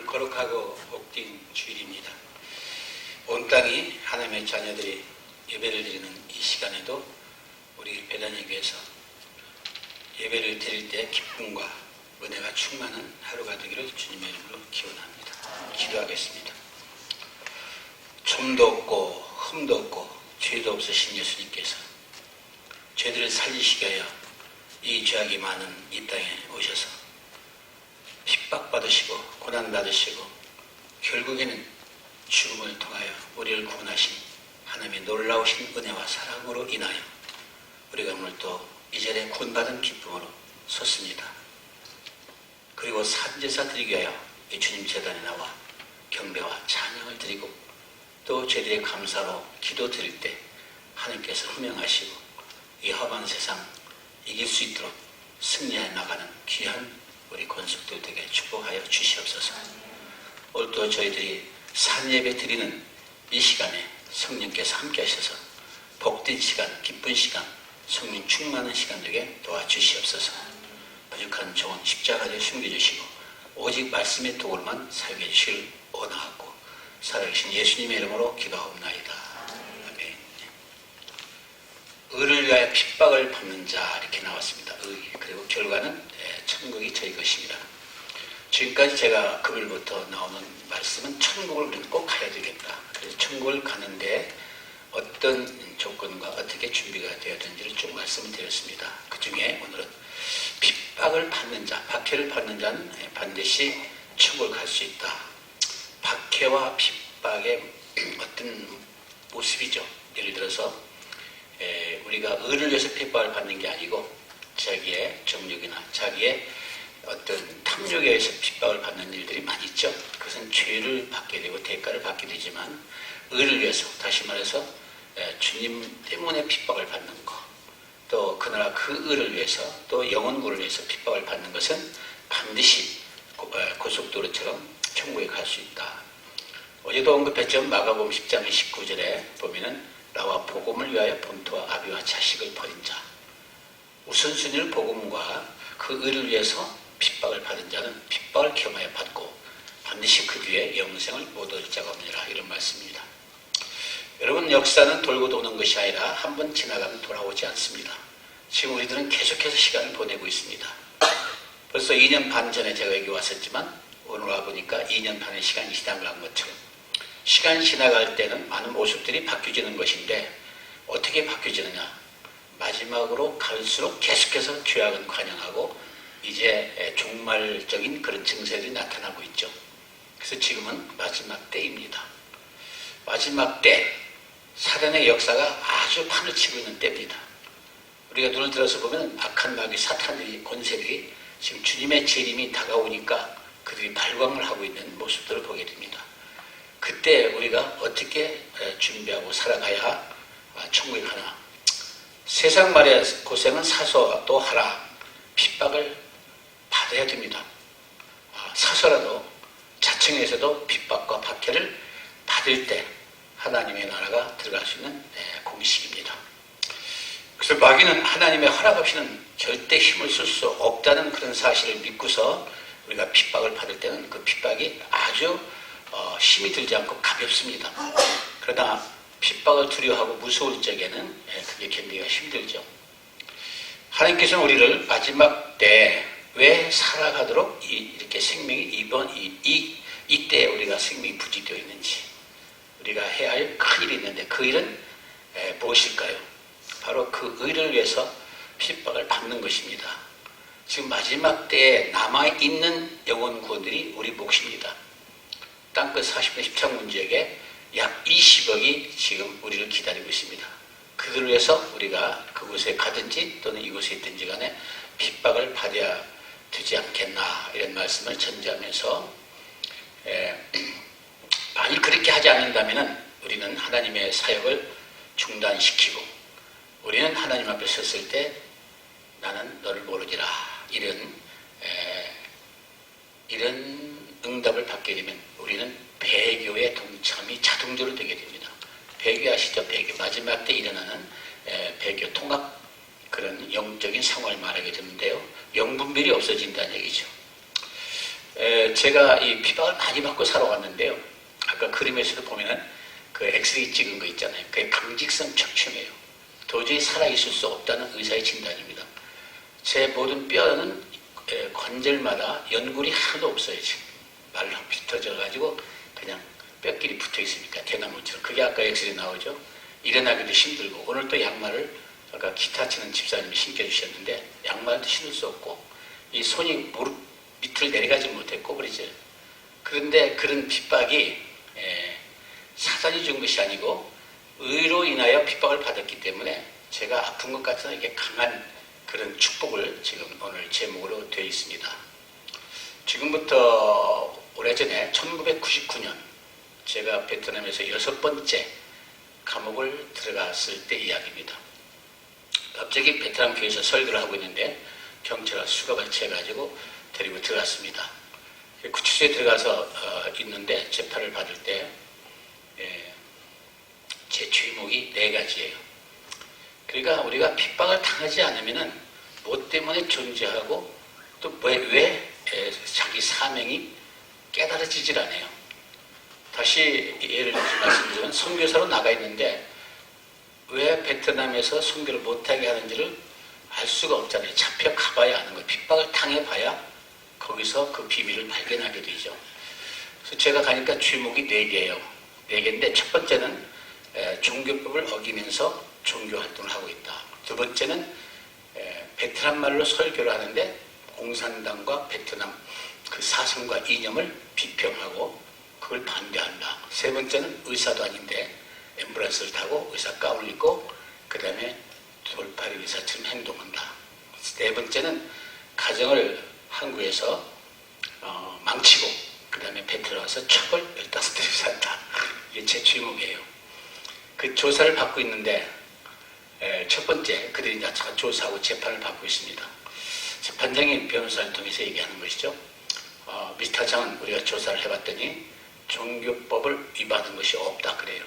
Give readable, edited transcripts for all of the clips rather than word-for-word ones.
거룩하고 복된 주일입니다. 온 땅이 하나님의 자녀들이 예배를 드리는 이 시간에도 우리 배단예교에서 예배를 드릴 때 기쁨과 은혜가 충만한 하루가 되기를 주님의 이름으로 기원합니다. 기도하겠습니다. 점도 없고 흠도 없고 죄도 없으신 예수님께서 죄들을 살리시기 위하여 이 죄악이 많은 이 땅에 오셔서 핍박받으시고 고난받으시고 결국에는 죽음을 통하여 우리를 구원하신 하나님의 놀라우신 은혜와 사랑으로 인하여 우리가 오늘 또 이 자리에 구원받은 기쁨으로 섰습니다. 그리고 산제사 드리기 위하여 이 주님 제단에 나와 경배와 찬양을 드리고 또 죄들의 감사로 기도 드릴 때 하나님께서 허명하시고 이 험한 세상 이길 수 있도록 승리해 나가는 귀한 우리 권속들 되게 축복하여 주시옵소서. 오늘 또 저희들이 산예배 드리는 이 시간에 성령께서 함께 하셔서 복된 시간, 기쁜 시간, 성령 충만한 시간 되게 도와주시옵소서. 부족한 종은 십자가에 숨겨주시고 오직 말씀의 도구로만 사용해 주시길 원하고 살아계신 예수님의 이름으로 기도하옵나이다. 아멘. 의를 위하여 핍박을 받는 자 이렇게 나왔습니다. 의. 그리고 결과는 천국이 저희 것입니다. 지금까지 제가 금요일부터 나오는 말씀은 천국을 우리는 꼭 가야 되겠다. 그래서 천국을 가는데 어떤 조건과 어떻게 준비가 되어야 되는지를 좀 말씀을 드렸습니다. 그 중에 오늘은 핍박을 받는 자, 박해를 받는 자는 반드시 천국을 갈 수 있다. 박해와 핍박의 어떤 모습이죠. 예를 들어서 우리가 의를 위해서 핍박을 받는 게 아니고 자기의 정욕이나 자기의 어떤 탐욕에 의해서 핍박을 받는 일들이 많이 있죠. 그것은 죄를 받게 되고 대가를 받게 되지만 의를 위해서, 다시 말해서 주님 때문에 핍박을 받는 것, 또 그 나라 그 의를 위해서 또 영혼구를 위해서 핍박을 받는 것은 반드시 고속도로처럼 천국에 갈 수 있다. 어제도 언급했죠. 마가복음 10장 19절에 보면은 나와 복음을 위하여 본토와 아비와 자식을 버린 자, 우선순위를 복음과 그 의를 위해서 핍박을 받은 자는 핍박을 겸하여 받고 반드시 그 뒤에 영생을 못 얻을 자가 없느니라, 이런 말씀입니다. 여러분, 역사는 돌고 도는 것이 아니라 한 번 지나가면 돌아오지 않습니다. 지금 우리들은 계속해서 시간을 보내고 있습니다. 벌써 2년 반 전에 제가 여기 왔었지만 오늘 와보니까 2년 반의 시간이 지나간 것처럼 시간이 지나갈 때는 많은 모습들이 바뀌어지는 것인데 어떻게 바뀌어지느냐? 마지막으로 갈수록 계속해서 죄악은 관영하고 이제 종말적인 그런 증세들이 나타나고 있죠. 그래서 지금은 마지막 때입니다. 마지막 때, 사단의 역사가 아주 판을 치고 있는 때입니다. 우리가 눈을 들어서 보면 악한 마귀, 사탄들이, 권세들이 지금 주님의 재림이 다가오니까 그들이 발광을 하고 있는 모습들을 보게 됩니다. 그때 우리가 어떻게 준비하고 살아가야 천국에 가나? 세상 말의 고생은 사서 또 하라. 핍박을 받아야 됩니다. 사서라도 자청에서도 핍박과 박해를 받을 때 하나님의 나라가 들어갈 수 있는 공식입니다. 그래서 마귀는 하나님의 허락 없이는 절대 힘을 쓸 수 없다는 그런 사실을 믿고서 우리가 핍박을 받을 때는 그 핍박이 아주 힘이 들지 않고 가볍습니다. 그러나 핍박을 두려워하고 무서울 적에는 그게 견디기가 힘들죠. 하나님께서는 우리를 마지막 때 왜 살아가도록 이렇게 생명이 이때 우리가 생명이 부지되어 있는지, 우리가 해야 할 큰 일이 있는데 그 일은 무엇일까요? 바로 그 의를 위해서 핍박을 받는 것입니다. 지금 마지막 때에 남아있는 영혼 구원들이 우리 몫입니다. 땅끝 40년 십창문 지역에 약 20억이 지금 우리를 기다리고 있습니다. 그들을 위해서 우리가 그곳에 가든지 또는 이곳에 있든지 간에 핍박을 받아야 되지 않겠나, 이런 말씀을 전제하면서 만일 그렇게 하지 않는다면 우리는 하나님의 사역을 중단시키고 우리는 하나님 앞에 섰을 때 나는 너를 모르리라, 이런 응답을 받게 되면 우리는 배교의 동참이 자동적으로 되게 됩니다. 배교 아시죠? 배교. 마지막 때 일어나는 배교 통합, 그런 영적인 상황을 말하게 되는데요. 영분별이 없어진다는 얘기죠. 제가 이 핍박을 많이 받고 살아왔는데요. 아까 그림에서도 보면은 그 엑스레이 찍은 거 있잖아요. 그게 강직성 척추염이에요. 도저히 살아있을 수 없다는 의사의 진단입니다. 제 모든 뼈는 관절마다 연골이 하나도 없어요. 지금 말로 비틀어져가지고 그냥 뼈끼리 붙어 있으니까 대나무처럼. 그게 아까 엑스레이 나오죠. 일어나기도 힘들고, 오늘 또 양말을 아까 기타 치는 집사님이 신겨주셨는데 양말도 신을 수 없고, 이 손이 무릎 밑을 내려가지 못했고 그러죠. 그런데 그런 핍박이 사단이 준 것이 아니고 의로 인하여 핍박을 받았기 때문에 제가 아픈 것 같은 이게 강한 그런 축복을 지금 오늘 제목으로 되어 있습니다. 지금부터 오래전에 1999년 제가 베트남에서 6번째 감옥을 들어갔을 때 이야기입니다. 갑자기 베트남 교회에서 설교를 하고 있는데 경찰과 수갑을 채가지고 데리고 들어갔습니다. 구치소에 들어가서 있는데 재판을 받을 때 제 죄목이 4가지예요. 그러니까 우리가 핍박을 당하지 않으면은 뭐 때문에 존재하고 또 왜 자기 사명이 깨달아지질 않아요. 다시 예를 들어서 말씀드리면 선교사로 나가 있는데 왜 베트남에서 선교를 못하게 하는지를 알 수가 없잖아요. 잡혀가봐야 아는 거예요. 핍박을 당해봐야 거기서 그 비밀을 발견하게 되죠. 그래서 제가 가니까 죄목이 4개예요. 4개인데 첫 번째는 종교법을 어기면서 종교활동을 하고 있다. 두 번째는 베트남 말로 설교를 하는데 공산당과 베트남 그 사상과 이념을 비평하고 그걸 반대한다. 세 번째는 의사도 아닌데 앰뷸런스를 타고 의사 가운을 입고 그 다음에 돌팔이 의사처럼 행동한다. 네 번째는 가정을 한국에서 망치고 그 다음에 베트남 와서 첩을 15대를 산다. 이게 제 죄목이에요. 그 조사를 받고 있는데 첫 번째 그들이 이제 조사하고 재판을 받고 있습니다. 재판장이 변호사를 통해서 얘기하는 것이죠. 미스터 장은 우리가 조사를 해봤더니 종교법을 위반한 것이 없다 그래요.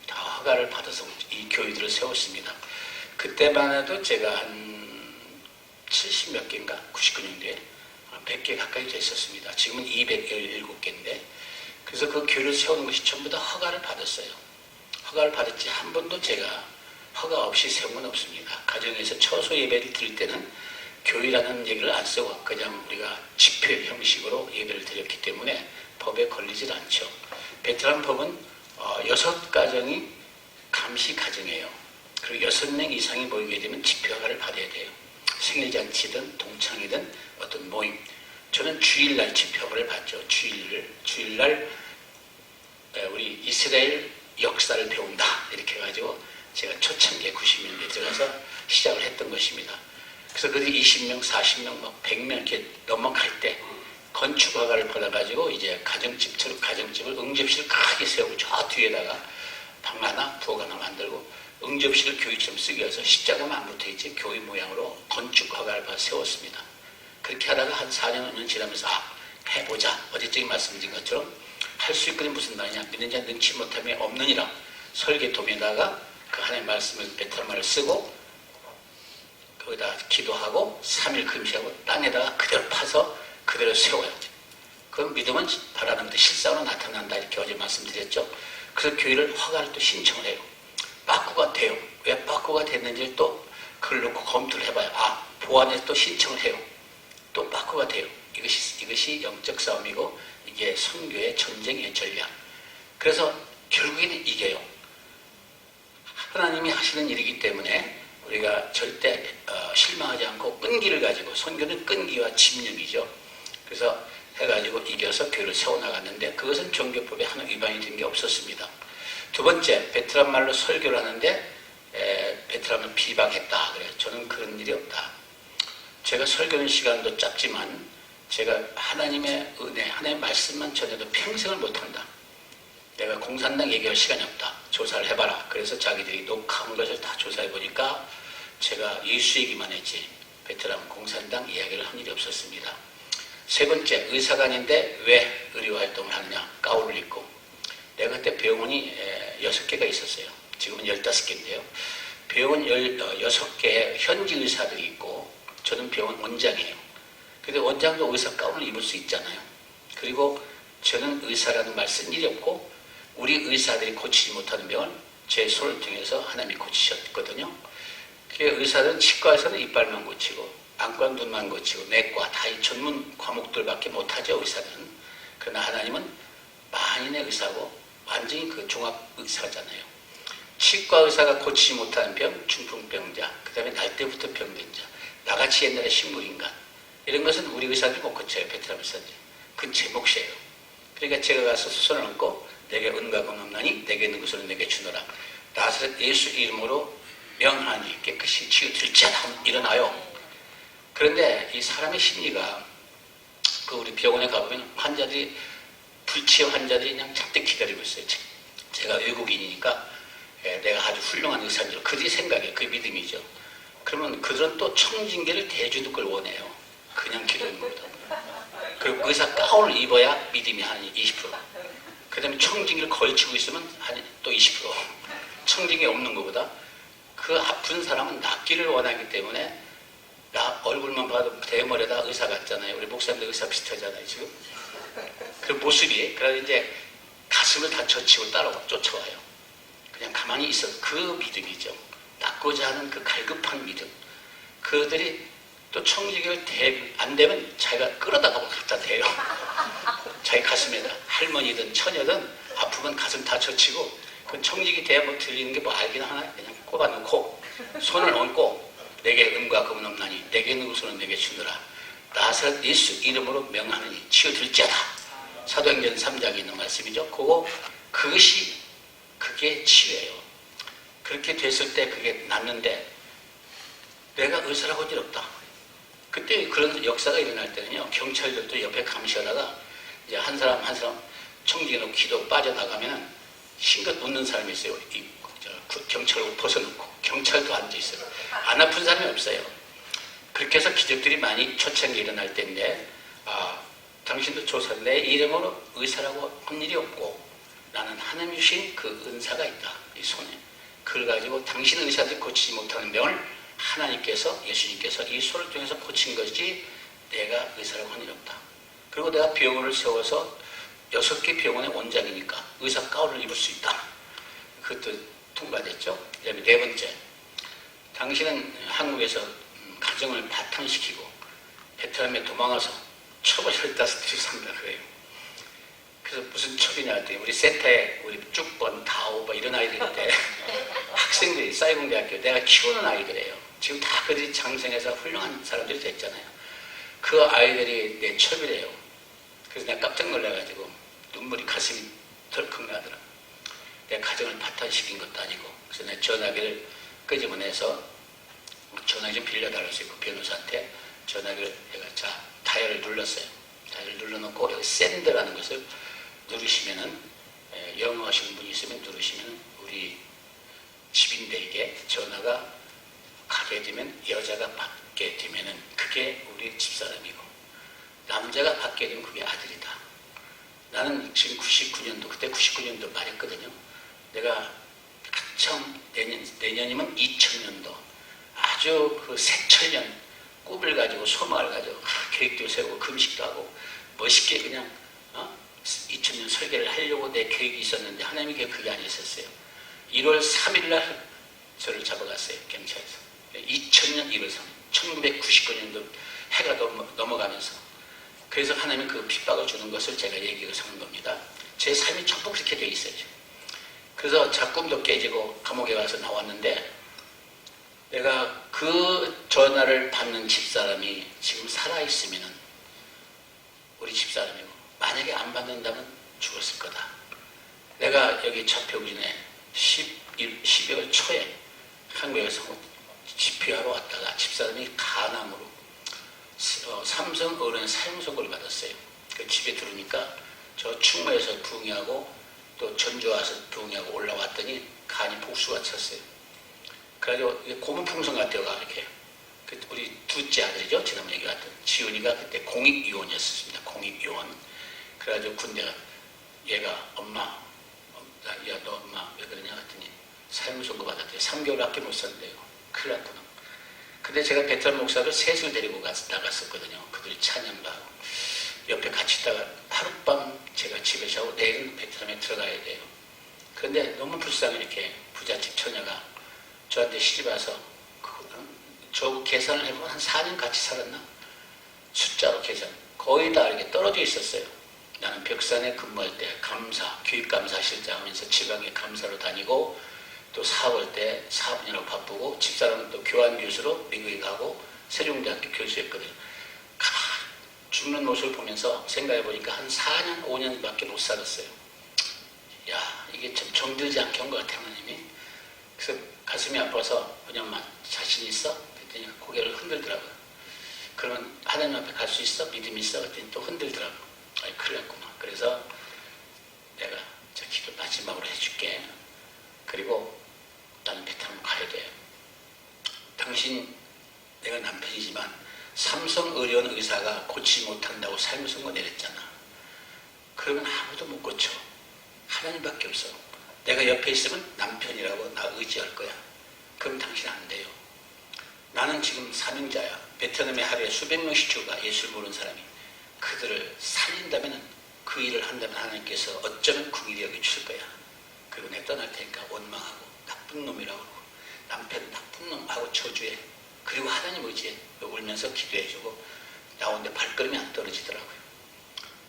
다 허가를 받아서 이 교회들을 세웠습니다. 그때만 해도 제가 한 70몇 개인가 99년도에 100개 가까이 됐었습니다. 지금은 217개인데 그래서 그 교회를 세우는 것이 전부 다 허가를 받았어요. 허가를 받았지 한 번도 제가 허가 없이 세운 건 없습니다. 가정에서 처소 예배를 드릴 때는 교회라는 얘기를 안 쓰고 그냥 우리가 집회 형식으로 예배를 드렸기 때문에 법에 걸리질 않죠. 베트남 법은 6가정이 감시 가정이에요. 그리고 6명 이상이 모이게 되면 집회 허가를 받아야 돼요. 생일잔치든 동창이든 어떤 모임. 저는 주일날 집회 허가를 받죠. 주일날 우리 이스라엘 역사를 배운다 이렇게 해가지고 제가 초창기에 90년대에 들어가서 시작을 했던 것입니다. 그래서 그들이 20명, 40명, 100명 이렇게 넘어갈 때 건축 허가를 받아가지고 이제 가정집을 응접실 크게 세우고 저 뒤에다가 방 하나, 부엌 하나 만들고 응접실을 교회처럼 쓰기 위해서 십자가만 안 붙어있지 교회 모양으로 건축 허가를 받아 세웠습니다. 그렇게 하다가 한 4년, 5년 지나면서 해보자. 어제적인 말씀드린 것처럼 할 수 있거든 무슨 말이냐. 믿는 자 능치 못함이 없느니라. 설계도면에다가 그 하나님의 말씀을 베트남말을 쓰고 거기다 기도하고 3일 금식하고 땅에다가 그대로 파서 그대로 세워요. 그건 믿으면 바라는 데 실상으로 나타난다 이렇게 어제 말씀드렸죠. 그래서 교회를 허가를 또 신청을 해요. 빠꾸가 돼요. 왜 빠꾸가 됐는지를 또 그걸 놓고 검토를 해봐요. 보완해서 또 신청을 해요. 또 빠꾸가 돼요. 이것이 영적 싸움이고 이게 선교의 전쟁의 전략. 그래서 결국에는 이겨요. 하나님이 하시는 일이기 때문에 우리가 절대 실망하지 않고 끈기를 가지고, 선교는 끈기와 집념이죠. 그래서 해가지고 이겨서 교회를 세워나갔는데 그것은 종교법에 하나 위반이 된 게 없었습니다. 두 번째, 베트남 말로 설교를 하는데 베트남을 비방했다. 그래요. 저는 그런 일이 없다. 제가 설교는 시간도 짧지만 제가 하나님의 은혜, 하나님의 말씀만 전해도 평생을 못한다. 내가 공산당 얘기할 시간이 없다. 조사를 해봐라. 그래서 자기들이 녹화한 것을 다 조사해보니까 제가 예수 얘기만 했지 베트남 공산당 이야기를 한 일이 없었습니다. 세 번째, 의사가 아닌데 왜 의료활동을 하느냐. 가운을 입고. 내가 그때 병원이 6개가 있었어요. 지금은 15개인데요. 병원 6개에 현지 의사들이 있고 저는 병원 원장이에요. 근데 원장도 의사 가운을 입을 수 있잖아요. 그리고 저는 의사라는 말 쓴 일이 없고 우리 의사들이 고치지 못하는 병을 제 손을 통해서 하나님이 고치셨거든요. 그 의사들은 치과에서는 이빨만 고치고 안과 눈만 고치고 내과 다 이 전문 과목들밖에 못하죠. 의사는. 그러나 하나님은 만인의 의사고 완전히 그 종합 의사잖아요. 치과 의사가 고치지 못하는 병, 중풍병자, 그 다음에 날 때부터 병든 자, 나같이 옛날에 식물인간 이런 것은 우리 의사들이 못 고쳐요. 베트남 의사들이. 그건 제 몫이에요. 그러니까 제가 가서 손을 얹고 내게 은과 금 없나니 내게 있는 것을 내게 주노라. 나사렛 예수 이름으로 명하니 깨끗이 치유될지어다 하면 일어나요. 그런데 이 사람의 심리가 그 우리 병원에 가보면 환자들이 불치의 환자들이 그냥 잔뜩 기다리고 있어요. 제가 외국인이니까 내가 아주 훌륭한 의사인 줄 그들이 생각이에요. 그게 믿음이죠. 그러면 그들은 또 청진기를 대주는 걸 원해요. 그냥 기도하는 것보다. 그리고 의사 가운을 입어야 믿음이 한 20%. 그 다음에 청진기를 걸치고 있으면 한 또 20%. 청진기 없는 것보다 그 아픈 사람은 낫기를 원하기 때문에 나 얼굴만 봐도 대머리에다 의사 같잖아요. 우리 목사님들 의사 비슷하잖아요, 지금. 그 모습이. 그래서 이제 가슴을 다 젖히고 쫓아와요. 그냥 가만히 있어. 그 믿음이죠. 낫고자 하는 그 갈급한 믿음. 그들이 또 청지기를 안 되면 자기가 끌어다가 갖다 대요. 자기 가슴에다. 할머니든 처녀든 아프면 가슴 다 젖히고 그 청지기 대야 뭐 들리는 게 뭐 알긴 하나 그냥 꼽아놓고 손을 얹고 내게 은과 금은 없나니 내게 있는 것으로 내게 주느라 나사렛 예수 이름으로 명하느니 치유될지어다. 사도행전 3장에 있는 말씀이죠. 그게 치유예요. 그렇게 됐을 때 그게 낫는데 내가 의사라고 할 일 없다. 그때 그런 역사가 일어날 때는요. 경찰들도 옆에 감시하다가 이제 한 사람 청지기 놓고 기도 빠져나가면 싱긋 웃는 사람이 있어요. 경찰 옷 벗어놓고 경찰도 앉아있어요. 안 아픈 사람이 없어요. 그렇게 해서 기적들이 많이 초창기 일어날 때인데 당신도 조사 내 이름으로 의사라고 한 일이 없고 나는 하나님 주신 그 은사가 있다. 이 손에. 그걸 가지고 당신 의사들이 고치지 못하는 병을 하나님께서 예수님께서 이 손을 통해서 고친 것이 내가 의사라고 한 일이 없다. 그리고 내가 병원을 세워서 6개 병원의 원장이니까 의사 가운을 입을 수 있다. 그것도 통과됐죠. 그 다음에 4번째, 당신은 한국에서 가정을 파탄시키고 베트남에 도망와서 첩을 15개를 산다 그래요. 그래서 무슨 첩이냐 했더니 우리 센터에 우리 쭉번 다오바 이런 아이들인데 학생들이 사이공대학교 내가 키우는 아이들이에요. 지금 다 그들이 장성해서 훌륭한 사람들이 됐잖아요. 그 아이들이 내 첩이래요. 그래서 내가 깜짝 놀라가지고 눈물이 가슴이 덜컥 나더라. 내 가정을 파탄시킨 것도 아니고. 그래서 내 전화기를 끄집어내서 전화기 좀 빌려달라고 했어요. 그 변호사한테 전화기를 내가 다이얼을 눌렀어요. 다이얼을 눌러놓고 여기 샌드라는 것을 누르시면은 영어 하시는 분이 있으면 누르시면 우리 집인들에게 전화가 가게 되면 여자가 받게 되면은 그게 우리 집사람이고 남자가 받게 되면 그게 아들이다. 나는 지금 99년도 그때 99년도 말했거든요. 내가 처음 내년이면 2000년도 아주 그 새철년 꿈을 가지고 소망을 가지고 계획도 세우고 금식도 하고 멋있게 그냥 2000년 설계를 하려고 내 계획이 있었는데 하나님의 그게 아니었어요. 1월 3일날 저를 잡아갔어요. 경찰에서. 2000년 1월 3일 1999년도 해가 넘어가면서 그래서 하나님은 그 핍박을 주는 것을 제가 얘기를 하는 겁니다. 제 삶이 전부 그렇게 되어 있어요. 그래서 꿈도 깨지고 감옥에 가서 나왔는데 내가 그 전화를 받는 집사람이 지금 살아있으면 우리 집사람이고 만약에 안 받는다면 죽었을 거다. 내가 여기 잡혀오기 전에 12월 초에 한국에서 집회하러 왔다가 집사람이 간암으로 삼성 어른 사형선고를 받았어요. 그 집에 들어오니까 저 충무에서 부흥회하고 또 전주 와서 부흥회하고 올라왔더니 간이 복수가 쳤어요. 그래가지고 고문풍선 같아요. 이렇게. 우리 둘째 아들이죠. 지난번에 얘기했던 지훈이가 그때 공익요원이었습니다. 공익요원. 그래가지고 군대가 얘가 엄마 야 너 엄마 왜 그러냐 했더니 사형선고 받았대요. 3개월밖에 못 산대요. 큰일 났구나. 근데 제가 베트남 목사를 셋을 데리고 나갔었거든요. 그들이 찬양도 하고. 옆에 같이 있다가 하룻밤 제가 집에 자고 내일은 베트남에 들어가야 돼요. 그런데 너무 불쌍해. 이렇게 부잣집 처녀가 저한테 시집와서 저 계산을 해보면 한 4년 같이 살았나? 숫자로 계산. 거의 다 이렇게 떨어져 있었어요. 나는 벽산에 근무할 때 감사, 교육감사실장 하면서 지방에 감사로 다니고 또 사업할 때 사업인으로 바쁘고 집사람은 또 교환교수로 미국에 가고 세종대학교 교수였거든요. 가만 죽는 모습을 보면서 생각해보니까 한 4년, 5년밖에 못 살았어요. 야, 이게 참 정들지 않게 한 것 같아, 하나님이. 그래서 가슴이 아파서 그냥 자신 있어? 그랬더니 고개를 흔들더라고요. 그러면 하나님 앞에 갈 수 있어? 믿음이 있어? 그랬더니 또 흔들더라고요. 아이, 큰일 났구나. 그래서 내가 저 기도 마지막으로 해줄게. 그리고 나는 베트남 가야 돼. 당신, 내가 남편이지만 삼성의료원 의사가 고치지 못한다고 삶의 선고 내렸잖아. 그러면 아무도 못 고쳐. 하나님밖에 없어. 내가 옆에 있으면 남편이라고 나 의지할 거야. 그럼 당신 안 돼요. 나는 지금 사명자야. 베트남에 하루에 수백 명씩 죽어가 예수를 모르는 사람이. 그들을 살린다면, 그 일을 한다면 하나님께서 어쩌면 긍휼히 여겨주실 거야. 그리고 내가 떠날 테니까 원망하고 나쁜 놈이라고 그러고 남편 나쁜 놈 하고 저주해. 그리고 하나님 의지해. 울면서 기도해주고 나오는데 발걸음이 안 떨어지더라고요.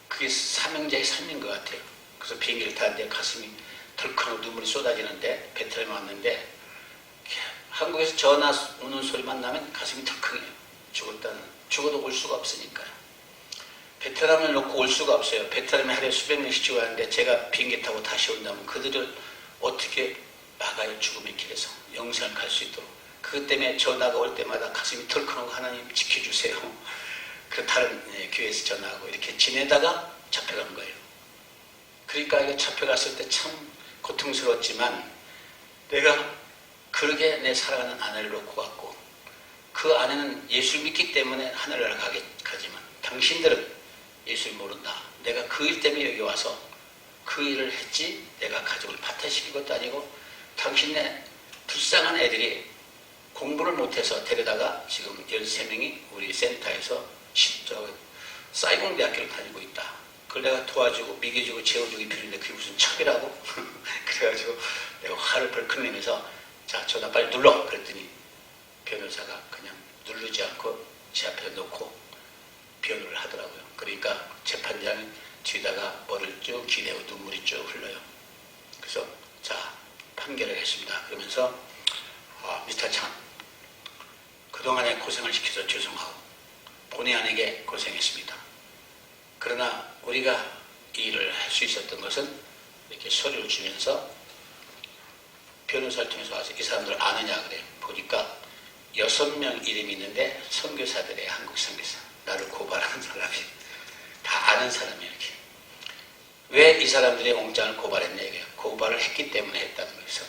그게 사명자의 삶인 것 같아요. 그래서 비행기를 타는데 가슴이 덜컥 눈물이 쏟아지는데 베트남에 왔는데 한국에서 전화 오는 소리만 나면 가슴이 덜컥해요. 죽어도 올 수가 없으니까요. 베트남을 놓고 올 수가 없어요. 베트남에 하루에 수백 명씩 죽어가는데 제가 비행기 타고 다시 온다면 그들을 어떻게 막아요? 죽음의 길에서 영생을 갈 수 있도록. 그것 때문에 전화가 올 때마다 가슴이 덜컥하고 하나님 지켜주세요. 그 다른 교회에서 전화하고 이렇게 지내다가 잡혀간 거예요. 그러니까 이거 잡혀갔을 때 참 고통스러웠지만 내가 그러게 내 사랑하는 아내를 놓고 갔고 그 아내는 예수를 믿기 때문에 하늘나라 가지만 당신들은 예수를 모른다. 내가 그 일 때문에 여기 와서 그 일을 했지 내가 가족을 파탄시킨 것도 아니고 당신네 불쌍한 애들이 공부를 못해서 데려다가 지금 13명이 우리 센터에서 사이공대학교를 다니고 있다. 그걸 내가 도와주고 먹여주고 재워주기 필요한데 그게 무슨 척이라고? 그래가지고 내가 화를 벌컥 내면서 자 전화 빨리 눌러 그랬더니 변호사가 그냥 누르지 않고 제 앞에 놓고 변호를 하더라고요. 그러니까 재판장이 뒤에다가 머리를 쭉 기대고 눈물이 쭉 흘러요. 그래서 자 판결을 했습니다. 그러면서 미스터 창 그동안에 고생을 시켜서 죄송하고 본의 아니게 고생했습니다. 그러나 우리가 이 일을 할 수 있었던 것은 이렇게 서류를 주면서 변호사를 통해서 와서 이 사람들 아느냐 그래요. 보니까 6명 이름이 있는데 선교사들의 한국 선교사 나를 고발하는 사람이 다 아는 사람이에요. 이렇게. 왜 이 사람들이 옹장을 고발했냐 이거예요. 고발을 했기 때문에 했다는 거예요. 그래서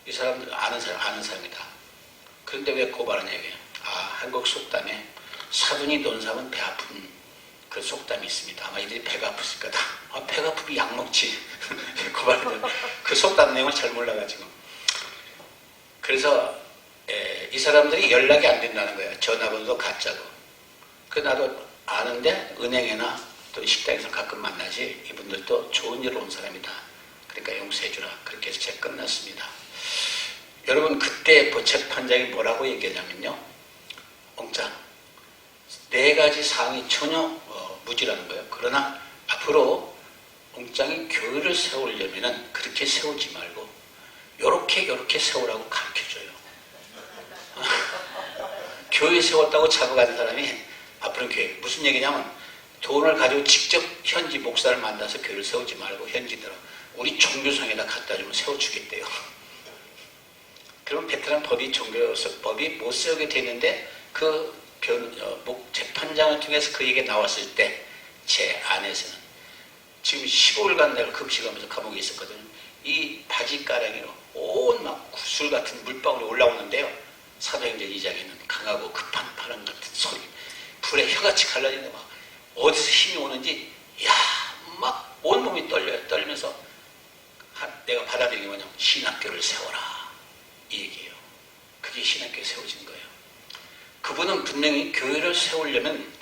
이 사람들 아는 사람이다. 그런데 왜 고발하냐 이거예요. 한국 속담에 사돈이 돈 사면 배 아픈 그 속담이 있습니다. 아마 이들이 배가 아팠을 거다. 배가 아프면 약 먹지. 고발하면 그 속담 내용을 잘 몰라가지고. 그래서 이 사람들이 연락이 안 된다는 거예요. 전화번호도 가짜고. 그 나도 아는데 은행이나 또 식당에서 가끔 만나지 이분들도 좋은 일로 온 사람이다. 그러니까 용서해주라. 그렇게 해서 제가 끝났습니다. 여러분 그때 재판장이 뭐라고 얘기하냐면요. 옹장 4가지 사항이 전혀 무지라는 거예요. 그러나 앞으로 옹장이 교회를 세우려면 그렇게 세우지 말고 요렇게 세우라고 가르쳐줘요. 교회 세웠다고 잡아가는 사람이 앞으로는 교회 무슨 얘기냐면 돈을 가지고 직접 현지 목사를 만나서 교회를 세우지 말고 현지대로 우리 종교성에다 갖다 주면 세워주겠대요. 그럼 베트남 종교법이 못 세우게 되는데 그 재판장을 통해서 그 얘기가 나왔을 때 제 안에서는 지금 15일간 내가 급식하면서 감옥에 있었거든요. 이 바지가랑이로 온 막 구슬 같은 물방울이 올라오는데요. 사도행전 2장에는 강하고 급한 바람 같은 소리, 불에 혀같이 갈라지는데 막 어디서 힘이 오는지 막 온몸이 떨려요. 떨면서 내가 받아들인 게 뭐냐면 신학교를 세워라 이 얘기예요. 그게 신학교에 세워진 거예요. 그분은 분명히 교회를 세우려면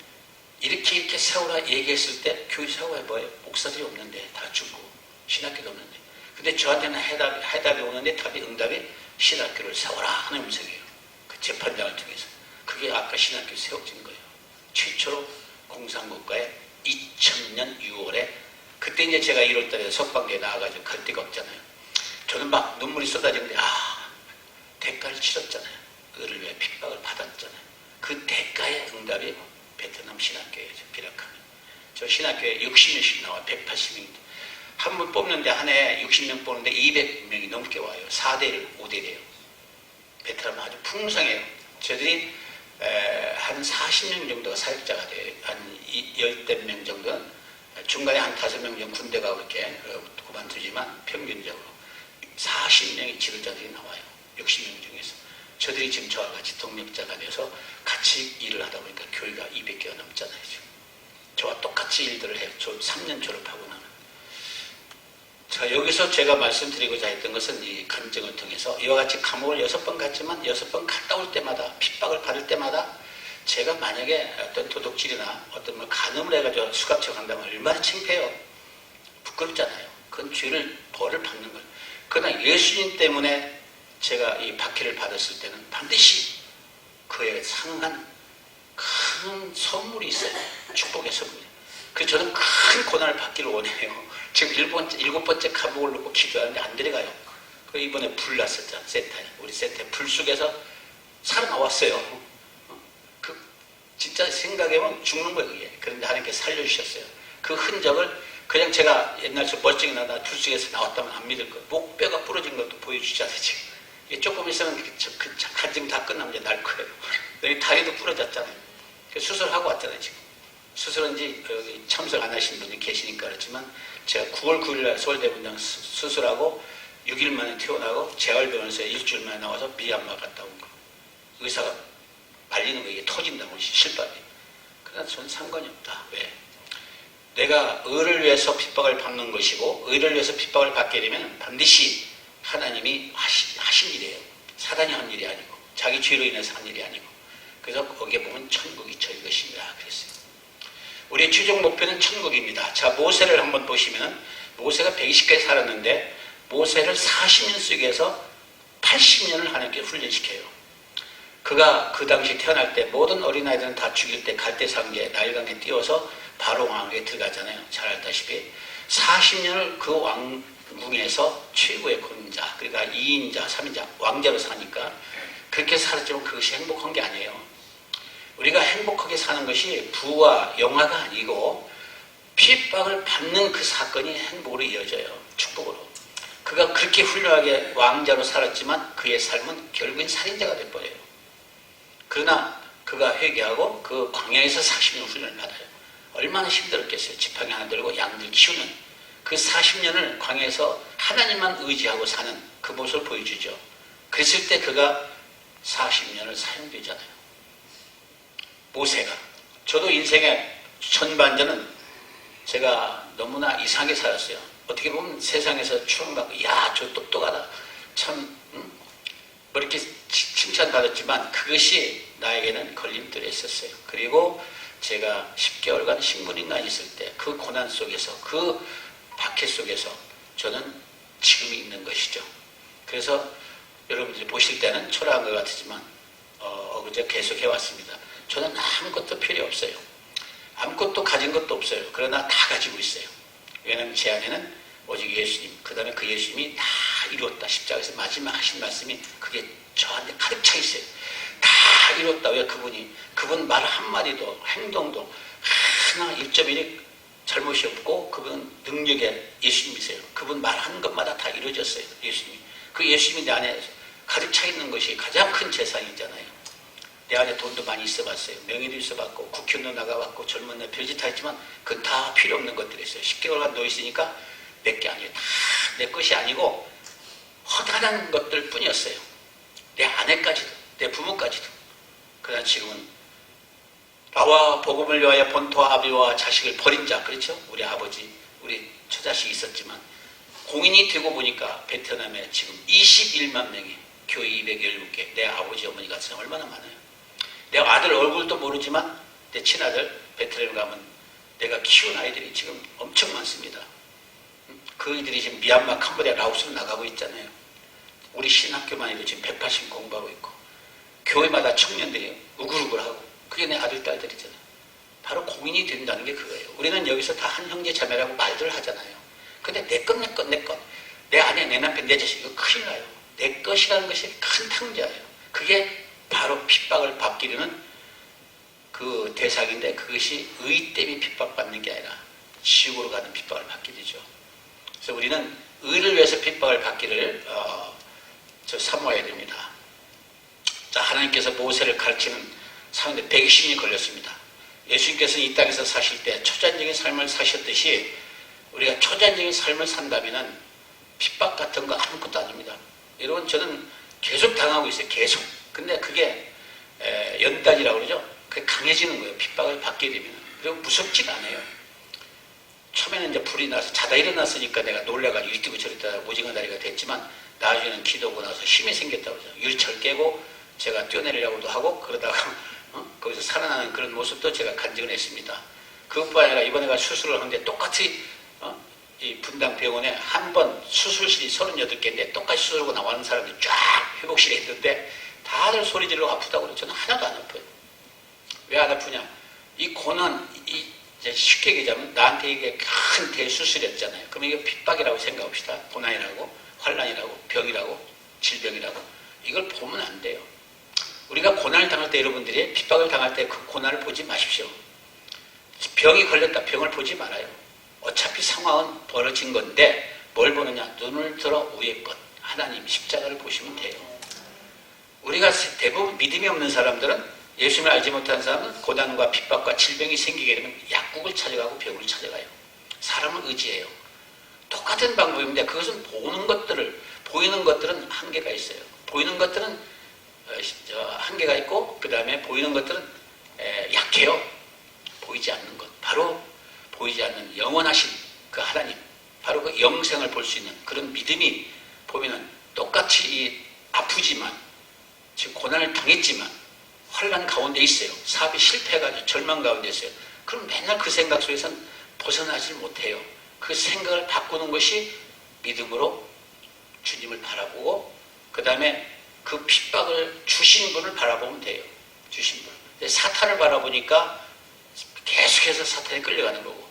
이렇게 세우라 얘기했을 때 교회 세우가 뭐예요? 목사들이 없는데 다 죽고 신학교도 없는데. 근데 저한테는 해답이 오는데 응답이 신학교를 세워라 하는 음성이에요. 그 재판장을 통해서. 그게 아까 신학교 세워진 거예요. 최초로 공산국가에 2000년 6월에 그때 이제 제가 1월달에 석방대에 나와가지고 갈 데가 없잖아요. 저는 막 눈물이 쏟아지는데 대가를 치렀잖아요. 그를 위해 핍박을 받았잖아요. 그 대가의 응답이 베트남 신학교예요. 비락하면. 저 신학교에 60명씩 나와 180명. 한 분 뽑는데 한 해에 60명 뽑는데 200명이 넘게 와요. 4대를 5대래요. 베트남은 아주 풍성해요. 저들이 한 40명 정도가 사역자가 돼요. 한 10대 명 정도는 중간에 한 5명 정도 군대 가고 이렇게 그만두지만 평균적으로 40명의 지도자들이 나와요. 60명 중에서. 저들이 지금 저와 같이 동력자가 돼서 같이 일을 하다 보니까 교회가 200개가 넘잖아요. 지금. 저와 똑같이 일들을 해요. 3년 졸업하고 나면. 자, 여기서 제가 말씀드리고자 했던 것은 이 간증을 통해서 이와 같이 감옥을 6번 갔지만 6번 갔다 올 때마다 핍박을 받을 때마다 제가 만약에 어떤 도둑질이나 어떤 뭐 간음을 해가지고 수갑차 간다면 얼마나 창피해요. 부끄럽잖아요. 그건 벌을 받는 거예요. 그러나 예수님 때문에 제가 이 박해를 받았을 때는 반드시 그에 상응한 큰 선물이 있어요. 축복의 선물이. 그래서 저는 큰 고난을 받기를 원해요. 지금 7번째 감옥을 놓고 기도하는데 안 들어가요. 그 이번에 불 났었잖아. 세타에. 우리 세타에 불 속에서 살아나왔어요. 진짜 생각해보면 죽는 거예요. 그게. 그런데 하나님께서 살려주셨어요. 그 흔적을 그냥 제가 옛날처럼 멀쩡히 나다 불 속에서 나왔다면 안 믿을 거예요. 목뼈가 부러진 것도 보여주잖아요. 지금. 이게 조금 있으면 그 간증 다 끝나면 이제 날 거예요. 여기 다리도 부러졌잖아요. 수술하고 왔잖아요. 지금. 수술은지 여기 참석 안 하신 분이 계시니까 그렇지만 제가 9월 9일날 서울대병원 수술하고 6일 만에 퇴원하고 재활병원에서 일주일 만에 나와서 미얀마 갔다 온 거. 의사가 말리는 거 이게 터진다고 실밥이. 그러나 저는 상관이 없다. 왜? 내가 의를 위해서 핍박을 받는 것이고 의를 위해서 핍박을 받게 되면 반드시 하나님이 하신 일이에요. 사단이 한 일이 아니고 자기 죄로 인해서 한 일이 아니고. 그래서 거기에 보면 천국이 저희 것입니다. 그랬어요. 우리의 최종 목표는 천국입니다. 자, 모세를 한번 보시면 모세가 120개 살았는데 모세를 40년 속에서 80년을 하나님께 훈련시켜요. 그가 그 당시 태어날 때 모든 어린아이들은 다 죽일 때 갈대상계 나일강에 띄워서 바로 왕에게 들어가잖아요. 잘 알다시피 40년을 그 왕궁에서 최고의 권자, 그러니까 2인자, 3인자, 왕자로 사니까 그렇게 살았지만 그것이 행복한 게 아니에요. 우리가 행복하게 사는 것이 부와 영화가 아니고 핍박을 받는 그 사건이 행복으로 이어져요. 축복으로. 그가 그렇게 훌륭하게 왕자로 살았지만 그의 삶은 결국엔 살인자가 돼버려요. 그러나 그가 회개하고 그 광야에서 40년 훈련을 받아요. 얼마나 힘들었겠어요. 지팡이 하나 들고 양들 키우는 그 40년을 광야에서 하나님만 의지하고 사는 그 모습을 보여주죠. 그랬을 때 그가 40년을 사용되잖아요. 모세가. 저도 인생의 전반전은 제가 너무나 이상하게 살았어요. 어떻게 보면 세상에서 추앙받고 야, 저 똑똑하다. 참 뭐 이렇게 칭찬받았지만 그것이 나에게는 걸림돌이었어요. 그리고 제가 10개월간 식물인간이 있을 때 그 고난 속에서 그 박해 속에서 저는 지금이 있는 것이죠. 그래서 여러분들이 보실 때는 초라한 것 같지만 그저 계속 해왔습니다. 저는 아무것도 필요 없어요. 아무것도 가진 것도 없어요. 그러나 다 가지고 있어요. 왜냐하면 제 안에는 오직 예수님, 그 다음에 그 예수님이 다 이루었다. 십자가에서 마지막 하신 말씀이 그게 저한테 가득 차 있어요. 다 이뤘다. 왜 그분 말 한마디도 행동도 하나 1.1이 잘못이 없고 그분은 능력의 예수님이세요. 그분 말하는 것마다 다 이루어졌어요. 예수님이. 그 예수님이 내 안에 가득 차 있는 것이 가장 큰 재산이잖아요. 내 안에 돈도 많이 있어봤어요. 명예도 있어봤고 국회의원도 나가봤고 젊은 날 별짓 다 했지만 그건 다 필요 없는 것들이었어요. 10개월간 놓여있으니까 내 게 아니에요. 다 내 것이 아니고 허다한 것들 뿐이었어요. 내 아내까지도 내 부모까지도. 그러나 지금은 나와 복음을 위하여 본토와 아비와 자식을 버린 자, 그렇죠? 우리 아버지, 우리 처자식이 있었지만 공인이 되고 보니까 베트남에 지금 21만 명이 교회 217개, 내 아버지 어머니 같은 사람 얼마나 많아요. 내 아들 얼굴도 모르지만 내 친아들 베트남 가면 내가 키운 아이들이 지금 엄청 많습니다. 그 아이들이 지금 미얀마, 캄보디아, 라오스로 나가고 있잖아요. 우리 신학교만 해도 지금 180 공부하고 있고 교회마다 청년들이 우글우글하고 그게 내 아들, 딸들이잖아요. 바로 공인이 된다는 게 그거예요. 우리는 여기서 다 한 형제 자매라고 말들 하잖아요. 근데 내 것, 내 아내, 내 남편, 내 자식 이거 큰일 나요. 내 것이라는 것이 큰 탕자예요. 그게 바로 핍박을 받기는 그 대상인데 그것이 의 때문에 핍박받는 게 아니라 지옥으로 가는 핍박을 받게 되죠. 그래서 우리는 의를 위해서 핍박을 받기를 사모해야 됩니다. 자, 하나님께서 모세를 가르치는 사는데 120년이 걸렸습니다. 예수님께서는 이 땅에서 사실 때 초자연적인 삶을 사셨듯이 우리가 초자연적인 삶을 산다면 핍박 같은 거 아무것도 아닙니다. 여러분 저는 계속 당하고 있어요. 계속. 근데 그게 연단이라고 그러죠. 그게 강해지는 거예요. 핍박을 받게 되면. 그리고 무섭지가 않아요. 처음에는 이제 불이 나서 자다 일어났으니까 내가 놀래가지고 이리 뛰고 저리 뛰다 오징어 다리가 됐지만 나중에는 기도하고 나서 힘이 생겼다고 그러죠. 유리창을 깨고 제가 뛰어내리려고도 하고 그러다가 거기서 살아나는 그런 모습도 제가 간증을 했습니다. 그것뿐 아니라 이번에 가 수술을 하는데 똑같이 이 분당병원에 한 번 수술실이 38개인데 똑같이 수술하고 나오는 사람들이 쫙 회복실에 있는데 다들 소리 지르고 아프다고 그래요. 저는 하나도 안 아파요. 왜 안 아프냐? 이 고난, 이제 쉽게 얘기하자면 나한테 이게 큰 대수술이었잖아요. 그럼 이게 핍박이라고 생각합시다. 고난이라고, 환난이라고, 병이라고, 질병이라고. 이걸 보면 안 돼요. 우리가 고난을 당할 때 여러분들이 핍박을 당할 때 그 고난을 보지 마십시오. 병이 걸렸다. 병을 보지 말아요. 어차피 상황은 벌어진 건데 뭘 보느냐? 눈을 들어 위의 것. 하나님 십자가를 보시면 돼요. 우리가 대부분 믿음이 없는 사람들은 예수님을 알지 못하는 사람은 고난과 핍박과 질병이 생기게 되면 약국을 찾아가고 병을 찾아가요. 사람을 의지해요. 똑같은 방법인데 그것은 보이는 것들은 한계가 있어요. 보이는 것들은 한계가 있고 그 다음에 보이는 것들은 약해요. 보이지 않는 것. 바로 보이지 않는 영원하신 그 하나님. 바로 그 영생을 볼 수 있는 그런 믿음이 보면은 똑같이 아프지만 지금 고난을 당했지만 환난 가운데 있어요. 사업이 실패해가지고 절망 가운데 있어요. 그럼 맨날 그 생각 속에서는 벗어나질 못해요. 그 생각을 바꾸는 것이 믿음으로 주님을 바라보고 그 다음에 그 핍박을 주신 분을 바라보면 돼요. 주신 분. 사탄을 바라보니까 계속해서 사탄에 끌려가는 거고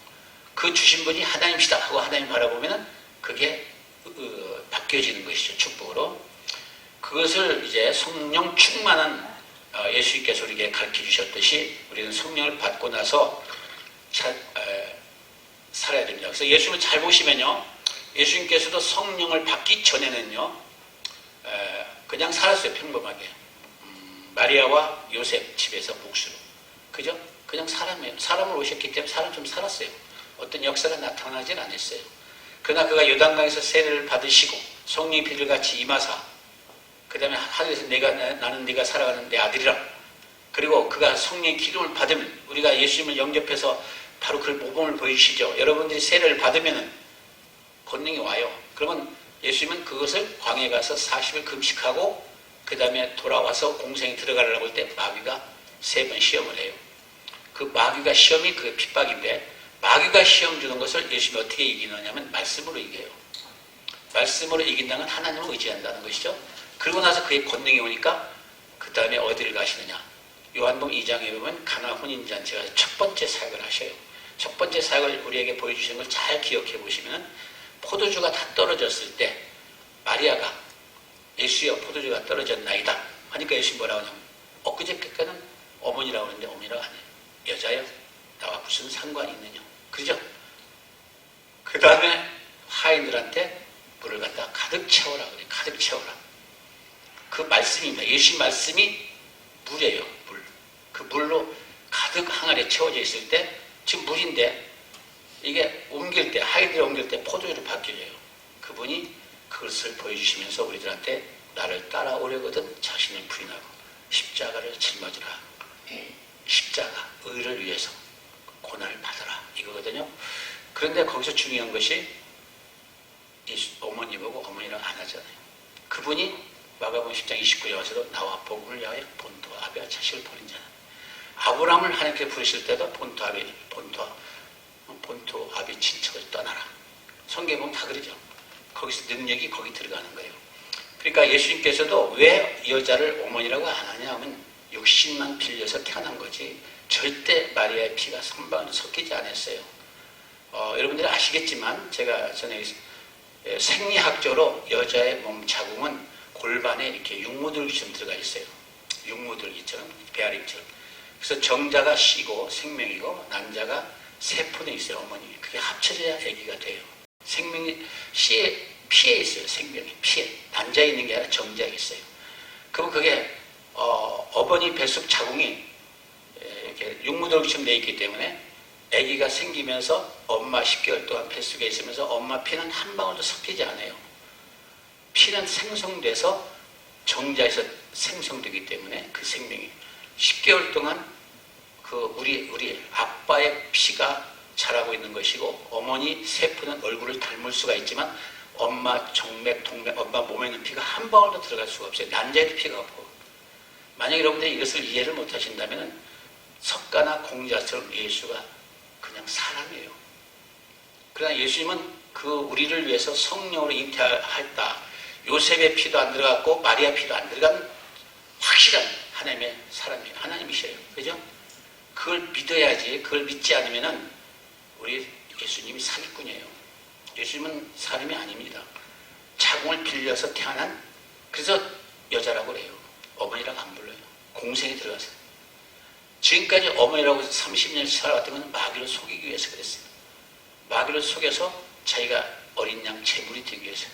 그 주신 분이 하나님이시다 하고 하나님 바라보면 그게 바뀌어지는 것이죠. 축복으로. 그것을 이제 성령 충만한 예수님께서 우리에게 가르쳐 주셨듯이 우리는 성령을 받고 나서 살아야 됩니다. 그래서 예수님을 잘 보시면요. 예수님께서도 성령을 받기 전에는요. 그냥 살았어요. 평범하게. 마리아와 요셉 집에서 묵수로. 그죠? 그냥 사람이에요. 사람을 오셨기 때문에 사람 좀 살았어요. 어떤 역사가 나타나질 않았어요. 그러나 그가 요단강에서 세례를 받으시고 성령이 비둘같이 임하사 그 다음에 하늘에서 나는 네가 살아가는 내 아들이라. 그리고 그가 성령의 기름을 받으면 우리가 예수님을 영접해서 바로 그 모범을 보여주시죠. 여러분들이 세례를 받으면 권능이 와요. 그러면 예수님은 그것을 광야에 가서 40일 금식하고 그 다음에 돌아와서 공생에 들어가려고 할 때 마귀가 3번 시험을 해요. 그 마귀가 시험이 그 핍박인데 마귀가 시험 주는 것을 예수님이 어떻게 이기느냐면 말씀으로 이겨요. 말씀으로 이긴다는 건 하나님을 의지한다는 것이죠. 그러고 나서 그의 권능이 오니까 그 다음에 어디를 가시느냐. 요한복음 2장에 보면 가나 혼인잔치가 첫 번째 사역을 하셔요. 첫 번째 사역을 우리에게 보여주시는 걸 잘 기억해 보시면 포도주가 다 떨어졌을 때 마리아가 예수여 포도주가 떨어졌나이다 하니까 예수님 뭐라고 하냐면 엊그저께까지는 어머니라고 하는데 어머니라고 안 해요. 여자여 나와 무슨 상관이 있느냐. 그죠? 그 다음에 하인들한테 물을 갖다 가득 채워라 그래. 가득 채워라. 그 말씀입니다. 예수님 말씀이 물이에요. 물. 그 물로 가득 항아리에 채워져 있을 때 지금 물인데 이게 옮길 때 하이드를 옮길 때 포도주로 바뀌어져요. 그분이 그것을 보여주시면서 우리들한테 나를 따라오려거든 자신을 부인하고 십자가를 짊어지라. 십자가 의를 위해서 고난을 받아라 이거거든요. 그런데 거기서 중요한 것이 어머니 보고 어머니랑 안 하잖아요. 그분이 마가복음 10장 29절에 와서도 나와 복음을 위하여 본토와 아비와 자식을 버린 자는 아브라함을 하나님께 부르실 때도 본토 아비 친척을 떠나라. 성경에 보면 다 그러죠. 거기서 능력이 거기 들어가는 거예요. 그러니까 예수님께서도 왜 여자를 어머니라고 안 하냐 하면 육신만 빌려서 태어난 거지 절대 마리아의 피가 선방울도 섞이지 않았어요. 여러분들이 아시겠지만 제가 전에 생리학적으로 여자의 몸 자궁은 골반에 이렇게 육모들기처럼 들어가 있어요. 육모들기처럼 배아림처럼. 그래서 정자가 씨고 생명이고 난자가 세포에 있어요. 어머니. 그게 합쳐져야 아기가 돼요. 생명이 피에 있어요. 생명이 피에. 난자에 있는 게 아니라 정자에 있어요. 그럼 그게 어머니 뱃속 자궁이 이렇게 육모들기처럼 돼 있기 때문에 아기가 생기면서 엄마 10개월 동안 뱃속에 있으면서 엄마 피는 한 방울도 섞이지 않아요. 피는 생성돼서 정자에서 생성되기 때문에 그 생명이 10개월 동안 그 우리 아빠의 피가 자라고 있는 것이고 어머니 세포는 얼굴을 닮을 수가 있지만 엄마 정맥, 동맥, 엄마 몸에 있는 피가 한 방울도 들어갈 수가 없어요. 난자에도 피가 없고. 만약 여러분들이 이것을 이해를 못하신다면 석가나 공자처럼 예수가 그냥 사람이에요. 그러나 예수님은 그 우리를 위해서 성령으로 잉태했다. 요셉의 피도 안 들어갔고 마리아 피도 안 들어간 확실한 하나님의 사람이에요. 하나님이셔요. 그죠? 그걸 믿어야지. 그걸 믿지 않으면은 우리 예수님이 사기꾼이에요. 예수님은 사람이 아닙니다. 자궁을 빌려서 태어난, 그래서 여자라고 그래요. 어머니라고 안 불러요. 공생에 들어가서. 지금까지 어머니라고 30년 살아왔던 건 마귀를 속이기 위해서 그랬어요. 마귀를 속여서 자기가 어린 양 제물이 되기 위해서.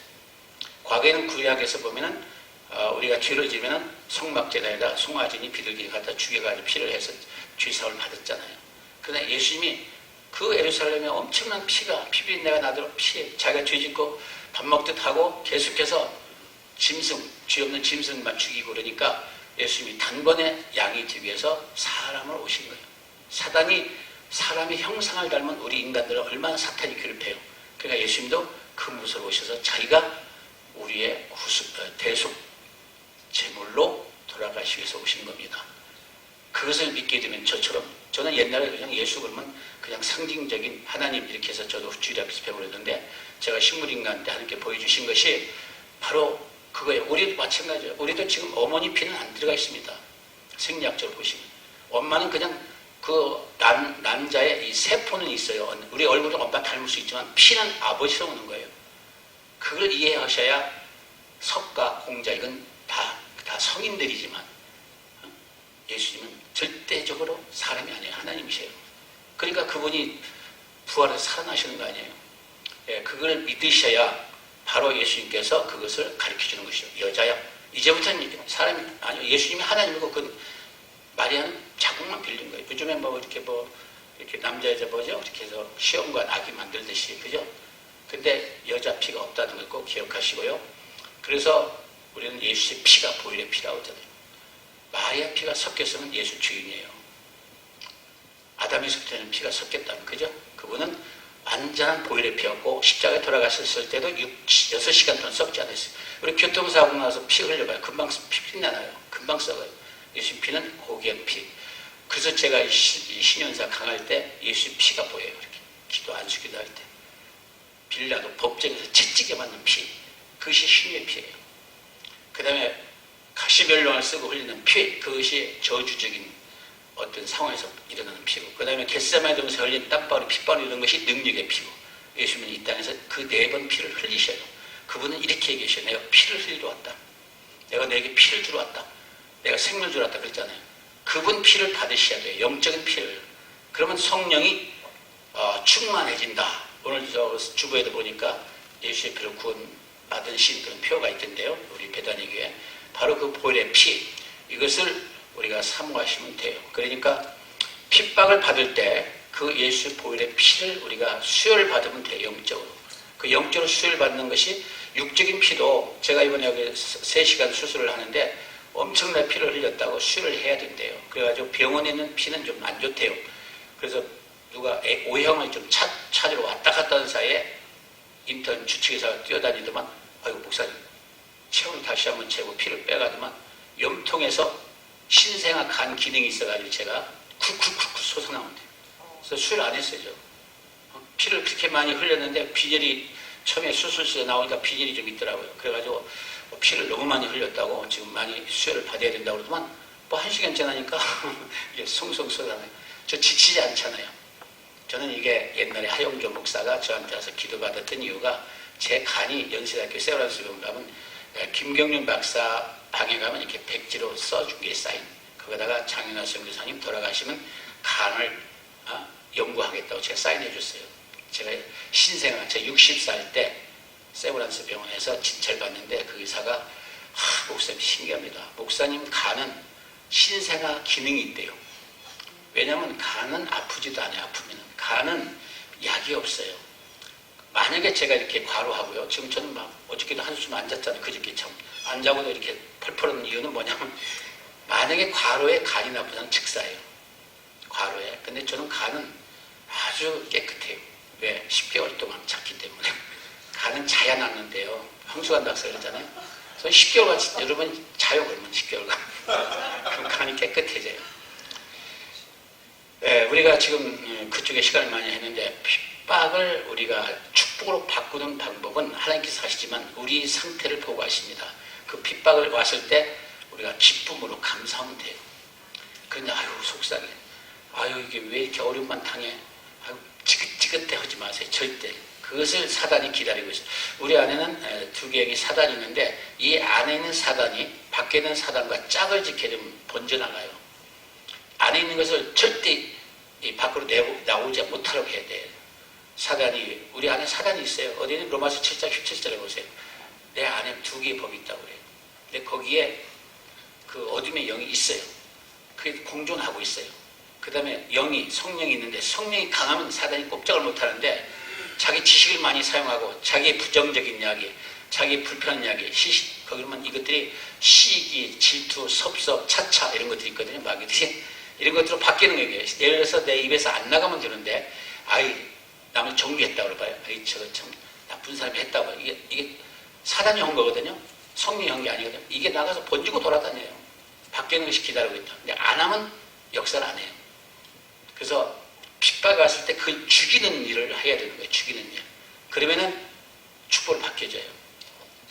과거에는 구약에서 보면은 우리가 죄를 지면은 송막제단에다 송아진이 비둘기 갖다 죽여가지고 피를 해서 죄사함을 받았잖아요. 그러나 예수님이 그 예루살렘에 엄청난 피비린내가 나도록 피에 자기가 죄 짓고 밥 먹듯 하고 계속해서 죄 없는 짐승만 죽이고 그러니까 예수님이 단번에 양이 되기 위해서 사람을 오신 거예요. 사단이 사람의 형상을 닮은 우리 인간들을 얼마나 사탄이 괴롭혀요. 그러니까 예수님도 그 무서워 오셔서 자기가 우리의 대속 제물로 돌아가시기 위해서 오신 겁니다. 그것을 믿게 되면 저는 옛날에 그냥 예수 그러면 그냥 상징적인 하나님 이렇게 해서 저도 주일 앞에서 배우려는데 제가 식물인간 때 하나님께 보여주신 것이 바로 그거예요. 우리도 마찬가지예요. 우리도 지금 어머니 피는 안 들어가 있습니다. 생리학적으로 보시면. 엄마는 그냥 그 남자의 이 세포는 있어요. 우리 얼굴은 엄마 닮을 수 있지만 피는 아버지로 오는 거예요. 그걸 이해하셔야 석가, 공자 이건 다 성인들이지만 예수님은 절대적으로 사람이 아니에요. 하나님이세요. 그러니까 그분이 부활해서 살아나시는 거 아니에요. 예, 그걸 믿으셔야 바로 예수님께서 그것을 가르쳐주는 것이죠. 여자야. 이제부터는 사람이 아니요. 예수님이 하나님이고 그 마리아는 자궁만 빌린 거예요. 요즘에 이렇게 남자 여자 이렇게 해서 시험관 아기 만들듯이 그죠? 근데 여자 피가 없다는 걸 꼭 기억하시고요. 그래서 우리는 예수의 피가 보혈의 피라고 하잖아요. 마리아 피가 섞였으면 예수 주인이에요. 아담에서 부터는 피가 섞였다면 그죠? 그분은 완전한 보혈의 피였고 십자가에 돌아가셨을 때도 6시간 동안 썩지 않았어요. 우리 교통사고 나서 피 흘려봐요. 금방 피 나나요? 금방 썩어요. 예수 피는 고귀한 피. 그래서 제가 이 신년사 강할 때 예수 피가 보여요. 이렇게 기도 안수기도 할 때. 빌라도 법정에서 채찍에 맞는 피. 그것이 신의 피예요. 그 다음에 가시별령을 쓰고 흘리는 피. 그것이 저주적인 어떤 상황에서 일어나는 피고, 그 다음에 겟세마네 동산에 흘린 땀방울, 핏방울 이런 것이 능력의 피고, 예수님은 이 땅에서 그 4번 피를 흘리셔요. 그분은 이렇게 얘기하셔요. 내가 피를 흘리러 왔다. 내가 너에게 피를 주러 왔다. 내가 생명을 주러 왔다 그랬잖아요. 그분 피를 받으셔야 돼요. 영적인 피를. 그러면 성령이 충만해진다. 오늘 저 주보에도 보니까 예수의 피로 구원받은 시인들은 표가 있던데요. 우리 베다니 교회. 바로 그 보혈의 피. 이것을 우리가 사모하시면 돼요. 그러니까 핍박을 받을 때 그 예수 보혈의 피를 우리가 수혈을 받으면 돼요. 영적으로. 그 영적으로 수혈을 받는 것이 육적인 피도 제가 이번에 여기 3시간 수술을 하는데 엄청난 피를 흘렸다고 수혈을 해야 된대요. 그래가지고 병원에 있는 피는 좀 안 좋대요. 그래서 누가 O형을 좀 찾으러 왔다 갔다 하는 사이에 인턴 주치의사가 뛰어다니더만 아이고 목사님 체온을 다시 한번 재고 피를 빼가더만 염통에서 신생아 간 기능이 있어가지고 제가 쿡쿡쿡 솟아나온대요. 그래서 수혈 안 했어요. 피를 그렇게 많이 흘렸는데 비결이 처음에 수술실에 나오니까 비결이 좀 있더라고요. 그래가지고 피를 너무 많이 흘렸다고 지금 많이 수혈을 받아야 된다고 그러더만 뭐 1시간 지나니까 이게 송송 쏟아나요. 저 지치지 않잖아요. 저는 이게 옛날에 하영조 목사가 저한테 와서 기도받았던 이유가 제 간이 연세대학교 세브란스 병원 가면 김경륜 박사 방에 가면 이렇게 백지로 써준 게 사인. 거기다가 장윤아 선교사님 돌아가시면 간을 연구하겠다고 제가 사인해 줬어요. 제가 신생아, 제 60살 때 세브란스 병원에서 진찰받는데 그 의사가 목사님 신기합니다. 목사님 간은 신생아 기능이 있대요. 왜냐하면 간은 아프지도 않아요. 아프면 간은 약이 없어요. 만약에 제가 이렇게 과로하고요. 지금 저는 막 어저께도 한숨 안 잤잖아요. 그저께 참 안 자고도 이렇게 펄펄 하는 이유는 뭐냐면 만약에 과로에 간이 나쁘다는 즉사예요. 과로에. 근데 저는 간은 아주 깨끗해요. 왜? 10개월 동안 잤기 때문에. 간은 자야 낫는데요. 황수관 박사 그러잖아요. 그래서 10개월간 여러분 자요 그러면 10개월간. 그럼 간이 깨끗해져요. 네, 우리가 지금 그쪽에 시간을 많이 했는데 핍박을 우리가 축복으로 바꾸는 방법은 하나님께서 하시지만 우리 상태를 보고 하십니다. 그 핍박을 왔을 때 우리가 기쁨으로 감사하면 돼요. 그런데 아유 속상해. 아유 이게 왜 이렇게 어려움만 당해. 아유 지긋지긋해 하지 마세요. 절대. 그것을 사단이 기다리고 있어요. 우리 안에는 두 개의 사단이 있는데 이 안에 있는 사단이 밖에 있는 사단과 짝을 지게 되면 번져나가요. 안에 있는 것을 절대 밖으로 나오지 못하도록 해야 돼요. 사단이 우리 안에 사단이 있어요. 어디는 로마서 7장 17절에 보세요. 내 안에 두 개의 법이 있다고 그래요. 근데 거기에 그 어둠의 영이 있어요. 그게 공존하고 있어요. 그 다음에 성령이 있는데 성령이 강하면 사단이 꼼짝을 못하는데 자기 지식을 많이 사용하고 자기의 부정적인 이야기, 자기의 불편한 이야기, 거기는 이것들이 시기, 질투, 섭섭, 차차 이런 것들이 있거든요. 마귀들이 이런 것들로 바뀌는 거예요. 예를 들어서 내 입에서 안 나가면 되는데 아이 남을 종교했다고 그래봐요. 아이 저거 참 나쁜 사람이 했다고. 이게 사단이 한 거거든요. 성령이 한 게 아니거든요. 이게 나가서 번지고 돌아다녀요. 바뀌는 것이 기다리고 있다. 근데 안 하면 역사를 안 해요. 그래서 핍박이 왔을 때 그걸 죽이는 일을 해야 되는 거예요. 죽이는 일. 그러면은 축복을 받게져요.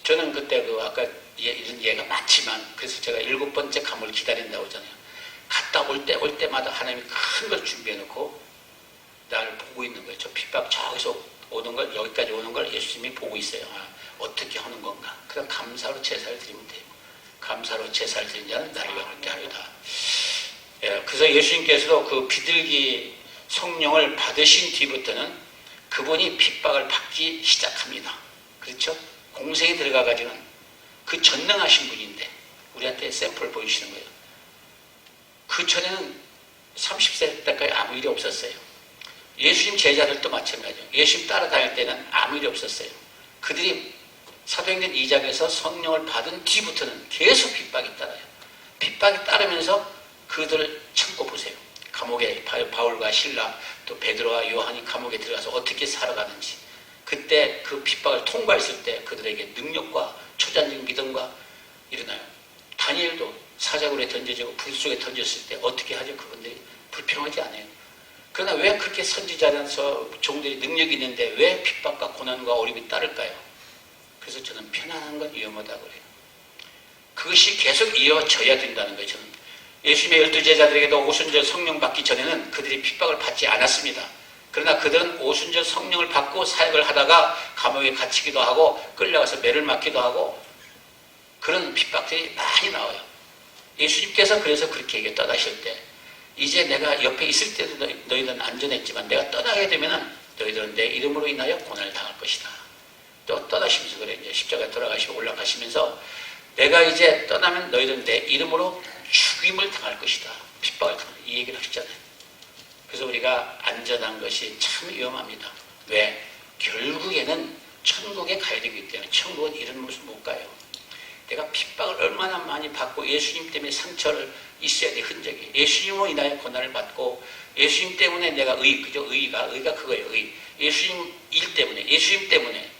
저는 그때 아까 이런 예가 많지만 그래서 제가 7번째 감을 기다린다고 하잖아요. 갔다 올 때마다 하나님이 큰 걸 준비해 놓고 나를 보고 있는 거예요. 저 핍박 저기서 오는 걸 여기까지 오는 걸 예수님이 보고 있어요. 어떻게 하는 건가. 그냥 감사로 제사를 드리면 돼요. 감사로 제사를 드린 자는 나를 영원케 하리다. 예, 그래서 예수님께서도 그 비둘기 성령을 받으신 뒤부터는 그분이 핍박을 받기 시작합니다. 그렇죠? 공생에 들어가가지고는 그 전능하신 분인데 우리한테 샘플을 보여주시는 거예요. 그 전에는 30세 때까지 아무 일이 없었어요. 예수님 제자들도 마찬가지예요. 예수님 따라다닐 때는 아무 일이 없었어요. 그들이 사도행전 2장에서 성령을 받은 뒤부터는 계속 핍박이 따라요. 핍박이 따르면서 그들을 참고 보세요. 감옥에 바울과 실라 또 베드로와 요한이 감옥에 들어가서 어떻게 살아가는지 그때 그 핍박을 통과했을 때 그들에게 능력과 초자적인 믿음과 일어나요. 다니엘도 사자굴에 던져지고 불 속에 던졌을 때 어떻게 하죠? 그분들이 불평하지 않아요. 그러나 왜 그렇게 선지자라서 종들이 능력이 있는데 왜 핍박과 고난과 어려움이 따를까요? 그래서 저는 편안한 건 위험하다고 그래요. 그것이 계속 이어져야 된다는 거예요. 저는 예수님의 12제자들에게도 오순절 성령 받기 전에는 그들이 핍박을 받지 않았습니다. 그러나 그들은 오순절 성령을 받고 사역을 하다가 감옥에 갇히기도 하고 끌려가서 매를 맞기도 하고 그런 핍박들이 많이 나와요. 예수님께서 그래서 그렇게 얘기해 떠나실 때 이제 내가 옆에 있을 때도 너희들은 안전했지만 내가 떠나게 되면 너희들은 내 이름으로 인하여 고난을 당할 것이다. 또 떠나시면서 그래 이제 십자가에 돌아가시고 올라가시면서 내가 이제 떠나면 너희들은 내 이름으로 죽임을 당할 것이다. 핍박을 당할 이 얘기를 하셨잖아요. 그래서 우리가 안전한 것이 참 위험합니다. 왜? 결국에는 천국에 가야 되기 때문에 천국은 이런 모습 못 가요. 내가 핍박을 얼마나 많이 받고 예수님 때문에 상처를 있어야 돼 흔적이. 예수님으로 인하여 고난을 받고 예수님 때문에 내가 그죠? 의가 그거예요. 예수님 일 때문에 예수님 때문에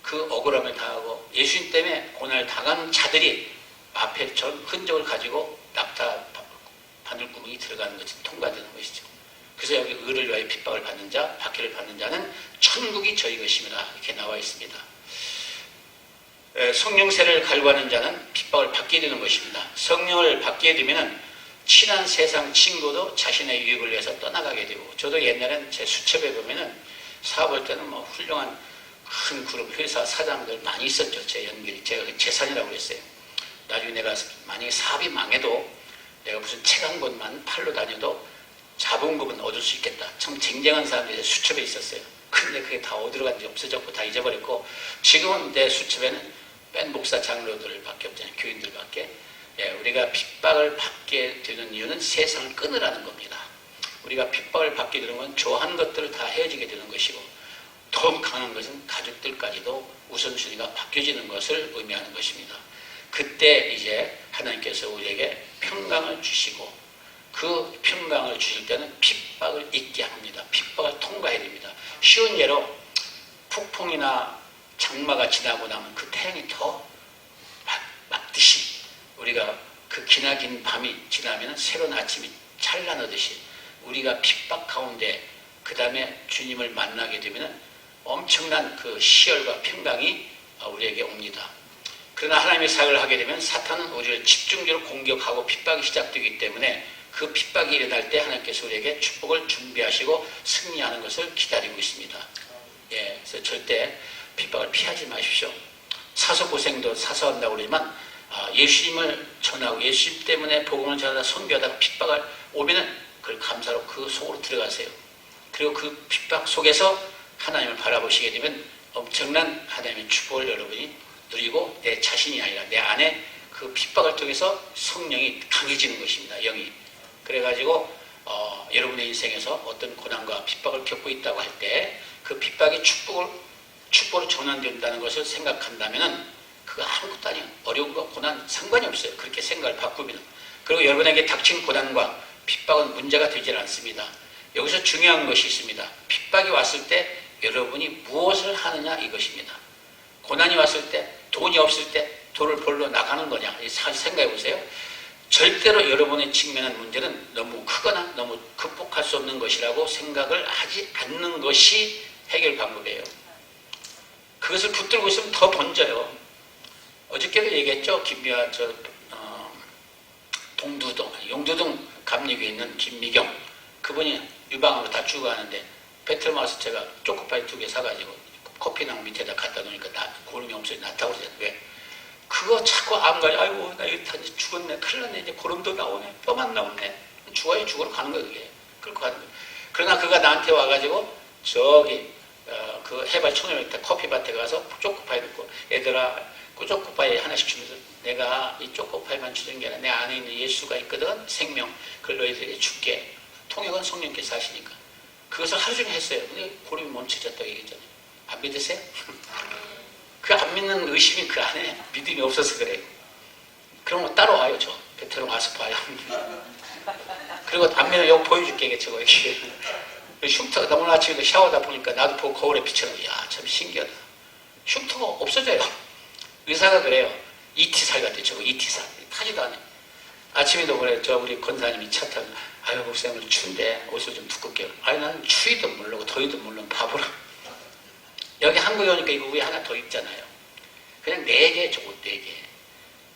그 억울함을 당하고 예수님 때문에 고난을 당한 자들이 앞에 전 흔적을 가지고 낙타 바늘구멍이 들어가는 것이 통과되는 것이죠. 그래서 여기 의를 위하여 핍박을 받는 자, 박해를 받는 자는 천국이 저희 것임이라 이렇게 나와 있습니다. 성령세를 갈구하는 자는 핍박을 받게 되는 것입니다. 성령을 받게 되면 친한 세상 친구도 자신의 유익을 위해서 떠나가게 되고, 저도 옛날엔 제 수첩에 보면은 사업할 때는 뭐 훌륭한 큰 그룹 회사 사장들 많이 있었죠. 제 연결이 제가 재산이라고 그랬어요. 나중에 내가 만약에 사업이 망해도 내가 무슨 책 한 권만 팔러 다녀도 자본금은 얻을 수 있겠다. 참 쟁쟁한 사람들이 수첩에 있었어요. 근데 그게 다 어디로 간지 없어졌고 다 잊어버렸고, 지금은 내 수첩에는 뺀 목사 장로들밖에 없잖아요. 교인들밖에. 우리가 핍박을 받게 되는 이유는 세상을 끊으라는 겁니다. 우리가 핍박을 받게 되는 건 좋아하는 것들을 다 헤어지게 되는 것이고, 더욱 강한 것은 가족들까지도 우선순위가 바뀌어지는 것을 의미하는 것입니다. 그때 이제 하나님께서 우리에게 평강을 주시고, 그 평강을 주실 때는 핍박을 잊게 합니다. 핍박을 통과해야 됩니다. 쉬운 예로 폭풍이나 장마가 지나고 나면 그 태양이 더 막듯이, 우리가 그 기나긴 밤이 지나면 새로운 아침이 찬란하듯이, 우리가 핍박 가운데 그 다음에 주님을 만나게 되면 엄청난 그 시열과 평강이 우리에게 옵니다. 그러나 하나님의 사역을 하게 되면 사탄은 우리를 집중적으로 공격하고 핍박이 시작되기 때문에 그 핍박이 일어날 때 하나님께서 우리에게 축복을 준비하시고 승리하는 것을 기다리고 있습니다. 그래서 절대 핍박을 피하지 마십시오. 사소고생도 사소한다고 그러지만 예수님을 전하고 예수님 때문에 복음을 전하다 선교하다가 핍박을 오면은 그걸 감사로 그 속으로 들어가세요. 그리고 그 핍박 속에서 하나님을 바라보시게 되면 엄청난 하나님의 축복을 여러분이 누리고, 내 자신이 아니라 내 안에 그 핍박을 통해서 성령이 강해지는 것입니다. 영이. 그래가지고 여러분의 인생에서 어떤 고난과 핍박을 겪고 있다고 할 때 그 핍박이 축복으로 전환된다는 것을 생각한다면 그거 아무것도 아니에요. 어려운 거 고난 상관이 없어요. 그렇게 생각을 바꾸면. 그리고 여러분에게 닥친 고난과 핍박은 문제가 되질 않습니다. 여기서 중요한 것이 있습니다. 핍박이 왔을 때 여러분이 무엇을 하느냐 이것입니다. 고난이 왔을 때, 돈이 없을 때 돈을 벌러 나가는 거냐, 생각해 보세요. 절대로 여러분의 직면한 문제는 너무 크거나 너무 극복할 수 없는 것이라고 생각을 하지 않는 것이 해결 방법이에요. 그것을 붙들고 있으면 더 번져요. 어저께도 얘기했죠. 김미화 동두동, 용두동 감리교에 있는 김미경, 그분이 유방으로 다 죽어가는데 베트남 와서 제가 초코파이 2개 사가지고 커피낭 밑에다 갖다 놓으니까 고름이 없어요. 낫다고 그러잖아요. 왜? 그거 자꾸 안 가요. 아이고 나 이거 다 이제 죽었네. 큰일 났네. 이제 고름도 나오네. 뼈만 나오네. 죽어야 죽으러 가는 거예요. 그게. 그렇게 가는 거예요. 그러나 그가 나한테 와가지고 저기 그 해발 1,500m 커피밭에 가서 초코파이 넣고, 얘들아 그 초코파이 하나씩 주면서 내가 이 초코파이만 주는 게 아니라 내 안에 있는 예수가 있거든. 생명. 그걸 너희들에게 줄게. 통역은 성령께서 하시니까. 그것을 하루 종일 했어요. 근데 고름이 멈춰졌다고 얘기했잖아요. 안 믿으세요? 그 안 믿는 의심이 그 안에 믿음이 없어서 그래요. 그런 거 따라와요. 저 베트남 와서 봐요. 그리고 안 믿으면 이거 보여줄게. 저거 이렇게. 흉터가 나 오늘 아침에 샤워하다 보니까 나도 보고 거울에 비춰놓은 거야. 참 신기하다. 흉터가 없어져요. 의사가 그래요. 이티살 같아. 저거 이티살. 타지도 않아요. 아침에도 그래. 저 우리 권사님이 차 타고, 아유 목사님 추운데 옷을 좀 두껍게. 아니 나는 추위도 모르고 더위도 모르는 바보라. 여기 한국에 오니까 이거 위에 하나 더 입잖아요. 그냥 4개, 저옷 4개.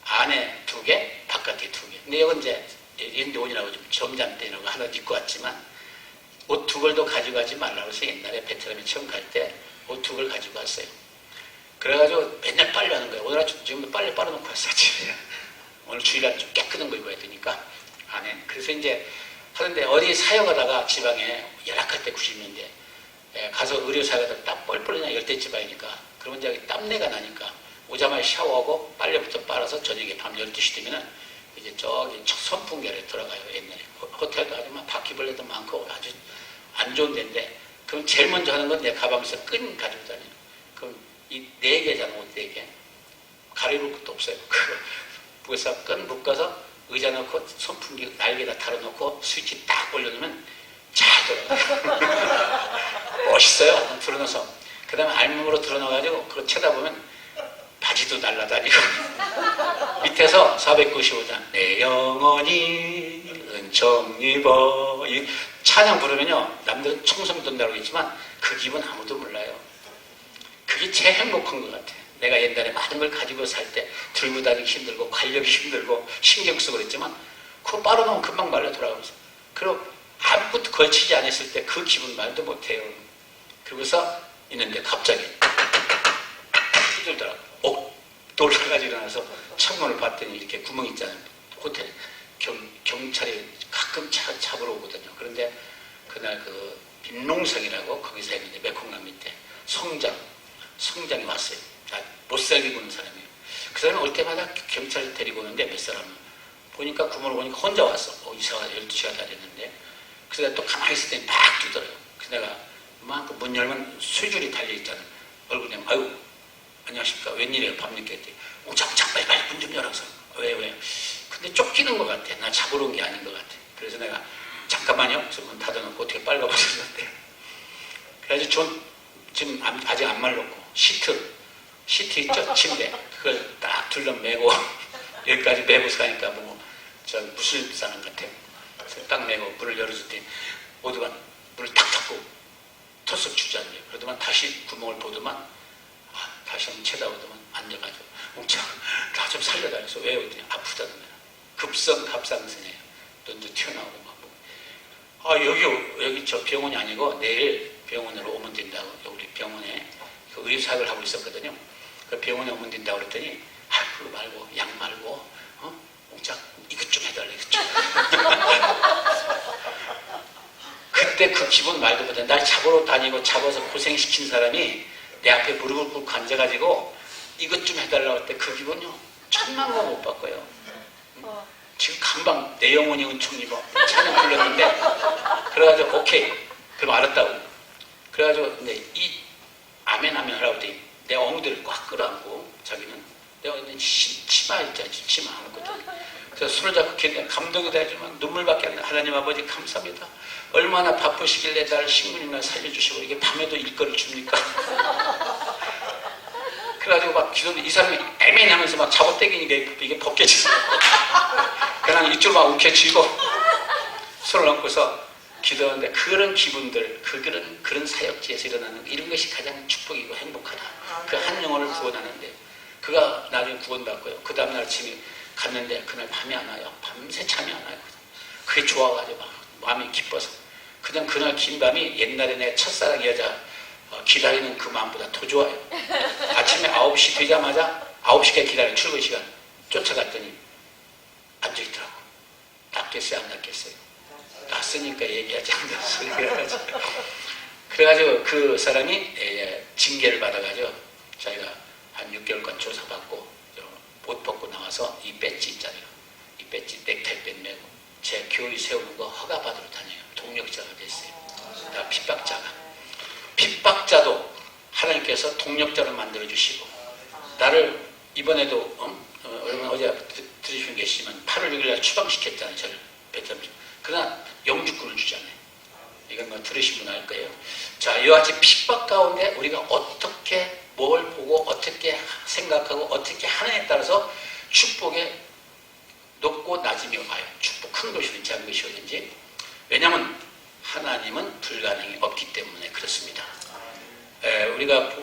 안에 2개, 바깥에 2개. 근데 이건 이제 이런데 옷이라고 좀 점잖대라고 하나 입고 왔지만, 옷 2벌도 가져가지 말라고 해서 옛날에 베트남에 처음 갈 때 옷 2벌 가지고 왔어요. 그래가지고 맨날 빨래하는 거예요. 오늘 아침 지금도 빨래 빨아놓고 왔어. 아침에. 오늘 주일날 좀 깨끗한 거 입어야 되니까 안에. 그래서 이제 하는데 어디 사역하다가 지방에 열악할 때 90년대 가서 의료사역하다가 땀 뻘뻘 나냐 열대지방이니까. 그러면 이제 땀내가 나니까 오자마자 샤워하고 빨래부터 빨아서 저녁에 밤 12시 되면은 이제 저기 선풍기를 들어가요. 옛날에 호텔도 아주 막 바퀴벌레도 많고 아주 안 좋은 데인데, 그럼 제일 먼저 하는 건 내 가방에서 끈 가지고 다녀요. 그럼 이 4개잖아. 옷 4개 가려볼 것도 없어요. 그래서 끈 묶어서 의자 넣고 선풍기 날개다 달아놓고 스위치 딱 올려놓으면 잘 돌아가요. 멋있어요. 들어넣어서. 그 다음에 알몸으로 들어넣어가지고 그거 쳐다보면 바지도 날라다니고 밑에서 495장 내 영혼이 은총 입어 이 찬양 부르면요 남들은 청성 든다고 했지만 그 기분 아무도 몰라요. 그게 제일 행복한 것 같아요. 내가 옛날에 많은 걸 가지고 살 때 들고 다니기 힘들고 관력이 힘들고 신경 쓰고 그랬지만 그거 빨아놓으면 금방 말려 돌아가면서 그리고 아무것도 걸치지 않았을 때 그 기분 말도 못해요. 그러고서 있는데 갑자기 휘둘더라고. 놀라가지고 일어나서 창문을 봤더니 이렇게 구멍 있잖아요. 호텔 경찰이 가끔 잡으러 오거든요. 그런데 그날 그 민농성이라고 거기서 했는데 메콩강 밑에 성장이 왔어요. 못살게 구는 사람이에요. 그 사람이 올 때마다 경찰 데리고 오는데 몇 사람은 보니까 구멍을 보니까 혼자 왔어. 이사가 12시가 다 됐는데 그래서 또 가만히 있을 때는 막 두더라고요. 그래서 내가 막 문 열면 수줄이 달려있잖아요. 얼굴에 아유 안녕하십니까 웬일이에요 밤늦게 했더니 웅장웅장 빨리 문 좀 열어서 왜 근데 쫓기는 것 같아. 나 잡으러 온 게 아닌 것 같아. 그래서 내가 잠깐만요. 그래서 문 닫아놓고 어떻게 빨가버렸는데 그래가지고 지금 아직 안 말랐고 시트 있죠? 침대 그걸 딱 둘러매고 여기까지 매고서 가니까 저 무술 사람 같아요. 그래서 딱 매고 문을 열어줬더니 모두가 문을 탁 닫고 털썩 주저앉아요. 그러더만 다시 구멍을 보더만 다시 한번 쳐다보더만 앉아가지고 나 좀 살려달라서 왜 그랬더니 아프다는 거야. 급성 갑상선이에요. 눈도 튀어나오고 막 여기 저 병원이 아니고 내일 병원으로 오면 된다고. 우리 병원에 그 의사학을 하고 있었거든요. 그 병원에 오면 된다고 그랬더니 그거 말고 약 말고 웅짝 이것 좀 해달라 이것 좀. 그때 그 기분 말도 못해. 날 잡으러 다니고 잡아서 고생시킨 사람이 내 앞에 무릎을 꿇고 앉아가지고 이것 좀 해달라고 할 때 그 기분요 천만 번 못 바꿔요. 지금 금방 내 영혼이 은총 입어 찬양 불렀는데 그래가지고 오케이 그럼 알았다고. 그래가지고 근데 이 아멘 하라고 했더니 내 엉덩이를 꽉 끌어안고 자기는 내가 치마 있잖아. 치마 아무것도. 그래서 손을 잡고 걔네 감동이 되지만 눈물밖에 안 나. 하나님 아버지 감사합니다. 얼마나 바쁘시길래 나를 신부님이나 살려주시고 이게 밤에도 일거리를 줍니까? 그래가지고 막 기도는 이 사람이 애매하면서 막 잡아당기니까 이게 벗겨지고 그냥 이쪽으로 막 움켜쥐고 손을 얹고서 기도하는데 그런 기분들, 그런 사역지에서 일어나는 이런 것이 가장 축복이고 행복하다. 그 한 영혼을 구원하는데 그가 나중에 구원받고요. 그 다음날 아침에 갔는데 그날 밤이 안 와요. 밤새 잠이 안 와요. 그게 좋아가지고 막 마음이 기뻐서 그냥 그날 긴 밤이 옛날에 내 첫사랑 여자 기다리는 그 마음보다 더 좋아요. 아침에 9시 되자마자 9시까지 기다리는 출근 시간 쫓아갔더니 앉아있더라고. 낫겠어요 안 낫겠어요? 낫으니까 얘기하지 않았어요. 그래가지고 그 사람이 징계를 받아가지고 자기가 한 6개월간 조사받고 옷 벗고 나와서 이 배지 있잖아요. 이 배지 넥타이 밴 메고 제 교회 세우는 거 허가받으러 다녀요. 동력자가 됐어요. 나 핍박자도 하나님께서 동력자로 만들어주시고 나를 이번에도 여러분 어제 들으신 분 계시지만 8월 6일날 추방시켰잖아요. 저를 베트남. 그러나 영주권을 주잖아요. 이건 뭐 들으신 분 알 거예요. 자, 이와 같이 핍박 가운데 우리가 어떻게 뭘 보고 어떻게 생각하고 어떻게 하느냐에 따라서 축복의 높고 낮음이 와요. 축복 큰 것이든 작은 것이든지. 왜냐하면 하나님은 불가능이 없기 때문에 그렇습니다. 우리가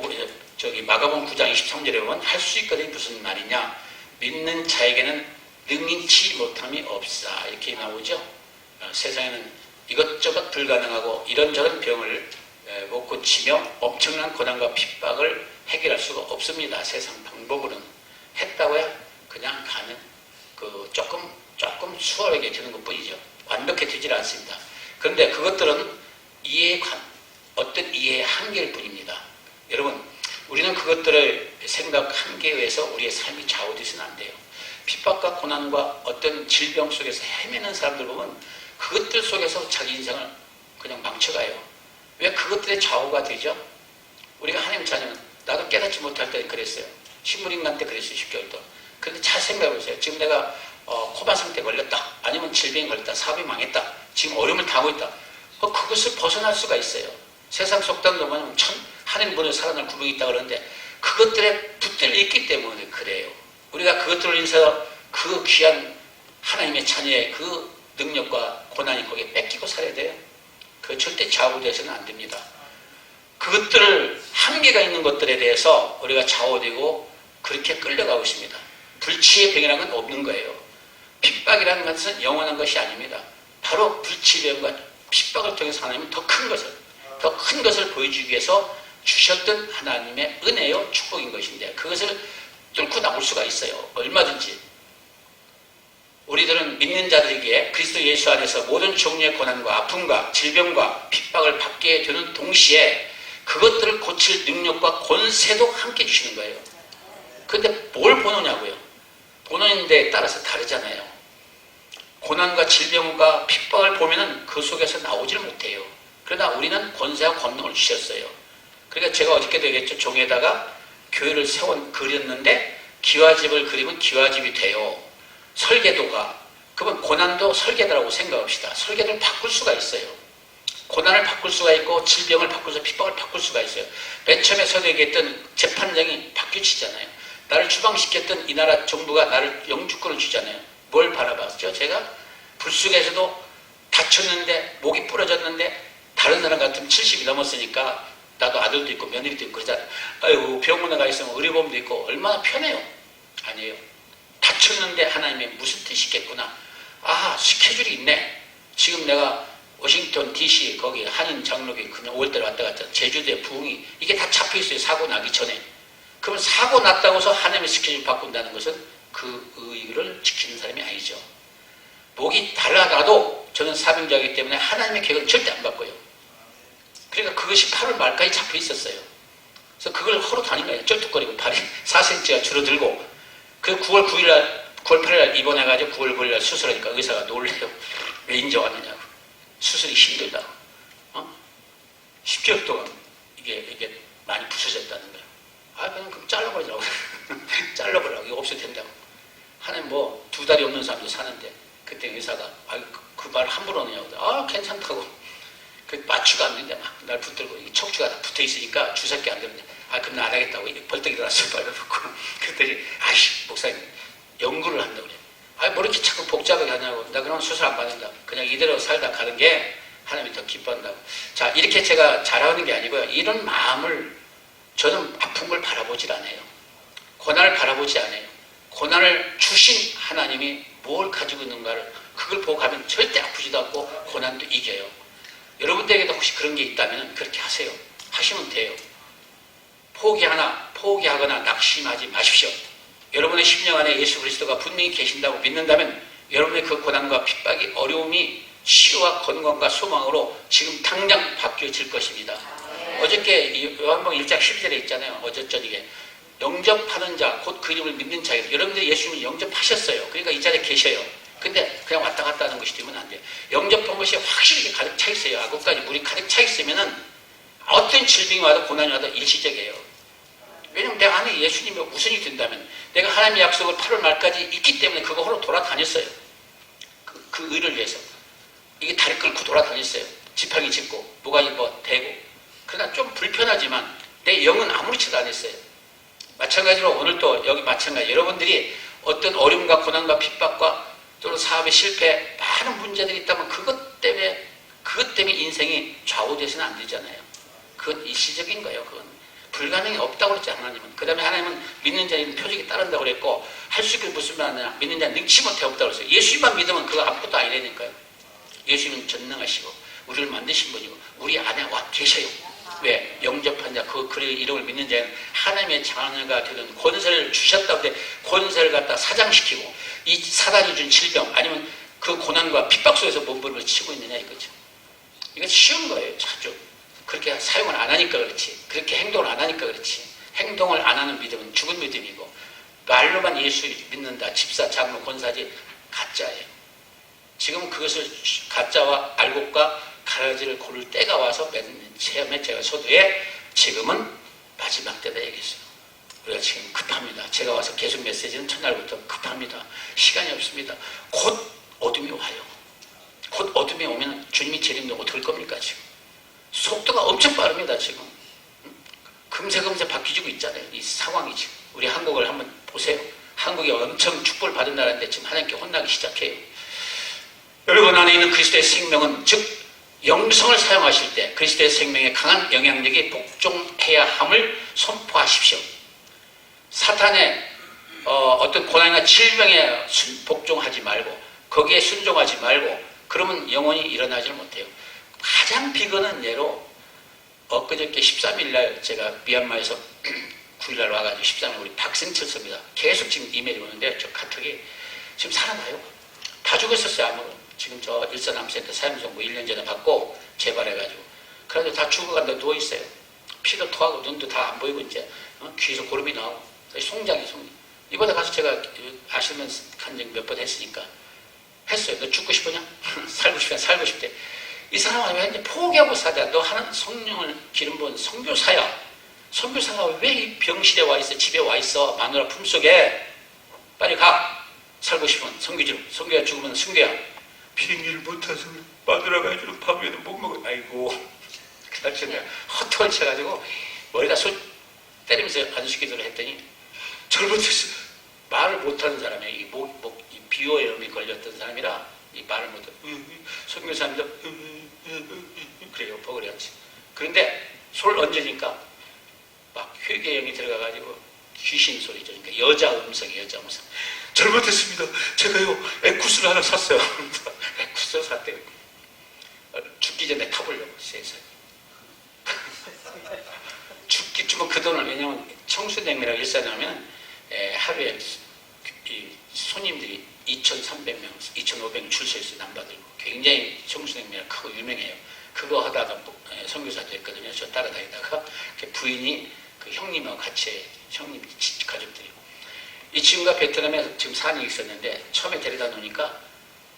마가복음 9장 23절에 보면 할 수 있거든요. 무슨 말이냐? 믿는 자에게는 능치 못함이 없사 이렇게 나오죠. 세상에는 이것저것 불가능하고 이런저런 병을 못 고치며 엄청난 고난과 핍박을 해결할 수가 없습니다. 세상 방법으로는. 했다고야 그냥 가는 조금 수월하게 되는 것 뿐이죠. 완벽해지질 않습니다. 그런데 그것들은 어떤 이해의 한계일 뿐입니다. 여러분, 우리는 그것들을 생각 한계에 의해서 우리의 삶이 좌우되서는 안 돼요. 핍박과 고난과 어떤 질병 속에서 헤매는 사람들 보면 그것들 속에서 자기 인생을 그냥 망쳐가요. 왜 그것들의 좌우가 되죠? 우리가 하나님 자녀는 나도 깨닫지 못할 때 그랬어요. 식물인간 때 그랬어요. 10개월 동안. 그런데 잘 생각해보세요. 지금 내가 코바상 때 걸렸다. 아니면 질병에 걸렸다. 사업이 망했다. 지금 어려움을 당하고 있다. 그것을 벗어날 수가 있어요. 세상 속담도 뭐냐면 하늘 문을 살아날 구멍이 있다 그러는데 그것들에 붙들려 있기 때문에 그래요. 우리가 그것들로 인해서 그 귀한 하나님의 자녀의 그 능력과 고난이 거기에 뺏기고 살아야 돼요. 그 절대 좌우되어서는 안 됩니다. 그것들을 한계가 있는 것들에 대해서 우리가 좌우되고 그렇게 끌려가고 있습니다. 불치의 병이라는 건 없는 거예요. 핍박이라는 것은 영원한 것이 아닙니다. 바로 불치의 병과 핍박을 통해서 하나님은 더 큰 것을 보여주기 위해서 주셨던 하나님의 은혜요 축복인 것인데 그것을 뚫고 나올 수가 있어요. 얼마든지. 우리들은 믿는 자들에게 그리스도 예수 안에서 모든 종류의 고난과 아픔과 질병과 핍박을 받게 되는 동시에 그것들을 고칠 능력과 권세도 함께 주시는 거예요. 그런데 뭘 보느냐고요? 보는 데에 따라서 다르잖아요. 고난과 질병과 핍박을 보면은 그 속에서 나오질 못해요. 그러나 우리는 권세와 권능을 주셨어요. 그러니까 제가 어저께도 얘기했죠. 종에다가 교회를 그렸는데 기와집을 그리면 기와집이 돼요. 설계도가. 그러면 고난도 설계도라고 생각합시다. 설계도를 바꿀 수가 있어요. 고난을 바꿀 수가 있고 질병을 바꿀 수, 핍박을 바꿀 수가 있어요. 맨 처음에 서도 얘기했던 재판장이 바뀌어지잖아요. 나를 추방시켰던 이 나라 정부가 나를 영주권을 주잖아요. 뭘 바라봤죠? 제가 불쑥에서도 다쳤는데 목이 부러졌는데 다른 사람 같으면 70이 넘었으니까 나도 아들도 있고 며느리도 있고 그러잖아요. 아이고 병원에 가 있으면 의료보험도 있고 얼마나 편해요. 아니에요. 다쳤는데 하나님의 무슨 뜻이겠구나. 아 스케줄이 있네. 지금 내가 워싱턴 DC 거기 한인 장로교 그냥 5월달에 왔다 갔다 제주도의 부흥이 이게 다 잡혀있어요. 사고 나기 전에. 그러면 사고 났다고 해서 하나님의 스케줄 바꾼다는 것은 그 의의를 지키는 사람이 아니죠. 목이 달라가도 저는 사명자이기 때문에 하나님의 계획은 절대 안 바꿔요. 그러니까 그것이 8월 말까지 잡혀 있었어요. 그래서 그걸 하러 다닌 거예요. 쩔뚝거리고 발이 4cm가 줄어들고 그 9월 8일날 입원해가지고 9월 9일날 수술하니까 의사가 놀래요. 왜 인정하느냐고. 수술이 힘들다고. 10개월 동안 이게 많이 부서졌다는 거예요. 아, 그럼 잘라버리라고. 잘라버리라고. 이거 없어도 된다고. 하나님 뭐 2달이 없는 사람도 사는데 그때 의사가 그 말 함부로 하느냐고. 아, 괜찮다고. 그 마취가 안 된대. 막 날 붙들고 척추가 다 붙어 있으니까 주사기 안 되는데 아, 그럼 나 안 하겠다고. 벌떡 일어났어요. 빨려붙고. 그랬더니 아이씨, 목사님 연구를 한다고 그래. 아, 뭐 이렇게 자꾸 복잡하게 하냐고. 나 그러면 수술 안 받는다. 그냥 이대로 살다 가는 게 하나님이 더 기뻐한다고. 자, 이렇게 제가 잘하는 게 아니고요. 이런 마음을 저는 아픈 걸 바라보질 않아요. 고난을 바라보지 않아요. 고난을 주신 하나님이 뭘 가지고 있는가를 그걸 보고 가면 절대 아프지도 않고 고난도 이겨요. 여러분들에게도 혹시 그런 게 있다면 그렇게 하세요. 하시면 돼요. 포기하거나 낙심하지 마십시오. 여러분의 심령 안에 예수 그리스도가 분명히 계신다고 믿는다면 여러분의 그 고난과 핍박이 어려움이 치유와 건강과 소망으로 지금 당장 바뀌어질 것입니다. 어저께 요한복음 1장 12절에 있잖아요. 어저저녁에 영접하는 자, 곧 그 이름을 믿는 자에게 여러분들이 예수님을 영접하셨어요. 그러니까 이 자리에 계셔요. 근데 그냥 왔다 갔다 하는 것이 되면 안 돼요. 영접한 것이 확실히 가득 차 있어요. 악업까지 물이 가득 차 있으면은 어떤 질병이 와도 고난이 와도 일시적이에요. 왜냐면 내 안에 예수님이 우선이 된다면 내가 하나님의 약속을 8월 말까지 있기 때문에 그거 하러 돌아다녔어요. 그 의를 위해서. 이게 다리 끌고 돌아다녔어요. 지팡이 짚고 뭐가 대고. 그러나 좀 불편하지만 내 영은 아무렇지도 않았어요. 마찬가지로 오늘도 여기 마찬가지 여러분들이 어떤 어려움과 고난과 핍박과 또는 사업의 실패 많은 문제들이 있다면 그것 때문에 인생이 좌우돼서는 안 되잖아요. 그건 일시적인 거예요. 그건 불가능이 없다고 그랬지 하나님은. 그 다음에 하나님은 믿는 자는 표적이 따른다고 그랬고 할 수 있길 무슨 말 하느냐. 믿는 자는 능치 못해 없다고 그랬어요. 예수님만 믿으면 그거 아무것도 아니라니까요. 예수님은 전능하시고 우리를 만드신 분이고 우리 안에 와 계셔요. 왜? 영접한 자, 그의 이름을 믿는 자는 하나님의 자녀가 되는 권세를 주셨다고 해 권세를 갖다 사장시키고 이 사단이 준 질병 아니면 그 고난과 핍박 속에서 몸부림을 치고 있느냐 이거죠. 이건 쉬운 거예요. 자주. 그렇게 사용을 안 하니까 그렇지. 그렇게 행동을 안 하니까 그렇지. 행동을 안 하는 믿음은 죽은 믿음이고 말로만 예수 믿는다. 집사, 장로, 권사지 가짜예요. 지금 그것을 가짜와 알곡과 가라지를 고를 때가 와서 처음에 제가 서두에 지금은 마지막 때다 얘기했어요. 우리가 지금 급합니다. 제가 와서 계속 메시지는 첫날부터 급합니다. 시간이 없습니다. 곧 어둠이 와요. 곧 어둠이 오면 주님이 재림도 어떻게 할 겁니까 지금. 속도가 엄청 빠릅니다 지금. 금세 바뀌어지고 있잖아요. 이 상황이 지금. 우리 한국을 한번 보세요. 한국이 엄청 축복을 받은 나라인데 지금 하나님께 혼나기 시작해요. 여러분 안에 있는 그리스도의 생명은, 즉 영성을 사용하실 때 그리스도의 생명에 강한 영향력이 복종해야 함을 선포하십시오. 사탄의 어떤 고난이나 질병에 복종하지 말고, 거기에 순종하지 말고, 그러면 영원히 일어나지를 못해요. 가장 비근한 예로 엊그저께 13일날 제가 미얀마에서 9일날 와가지고 13일 우리 박승철 선배가 계속 지금 이메일이 오는데, 저 카톡이 지금 살아나요. 다 죽었었어요. 아무도. 지금 저 일산암센터 사형선고 1년 전에 받고 재발해가지고, 그래도 다 죽어간다 누워있어요. 피도 토하고 눈도 다 안 보이고 이제 귀에서 고름이 나오고 송장이. 이번에 가서 제가 아시면 간증 몇 번 했으니까 했어요. 너 죽고 싶으냐? 살고 싶냐? 살고 싶대. 이 사람은 왜 이제 포기하고 사자. 너 하는 성령을 기름 부은 선교사야. 선교사가 왜 이 병실에 와 있어? 집에 와 있어? 마누라 품속에. 빨리 가. 살고 싶으면 선교지로. 선교야 죽으면 순교야. 비행기를 못 타서 마누라가 해주는 밥에도 못 먹어. 아이고. 그날 내가 헛털 쳐가지고 머리가 때리면서 아저씨 기도를 했더니 잘못했어. 말을 못하는 사람이에요. 이 비오염이 걸렸던 사람이라 이 말을 못하고 선교사님도 그래요. 버그렸지. 그런데 손을 얹으니까 막 회개형이 들어가가지고 귀신 소리죠. 그러니까 여자 음성. 잘못했습니다. 제가요 에쿠스를 하나 샀어요. 에쿠스를 샀대요. 죽기 전에 타보려고. 세상에. 죽기쯤은 그 돈을, 왜냐면 청수냉매라고 일산에 하면 하루에 이 손님들이 2,300명, 2,500명 줄 서 있어요. 남바들고. 굉장히 청수냉매가 크고 유명해요. 그거 하다가 선교사도 했거든요. 저 따라다니다가 부인이 그 형님하고 같이, 형님 가족들이. 이 친구가 베트남에 지금 산이 있었는데 처음에 데려다 놓으니까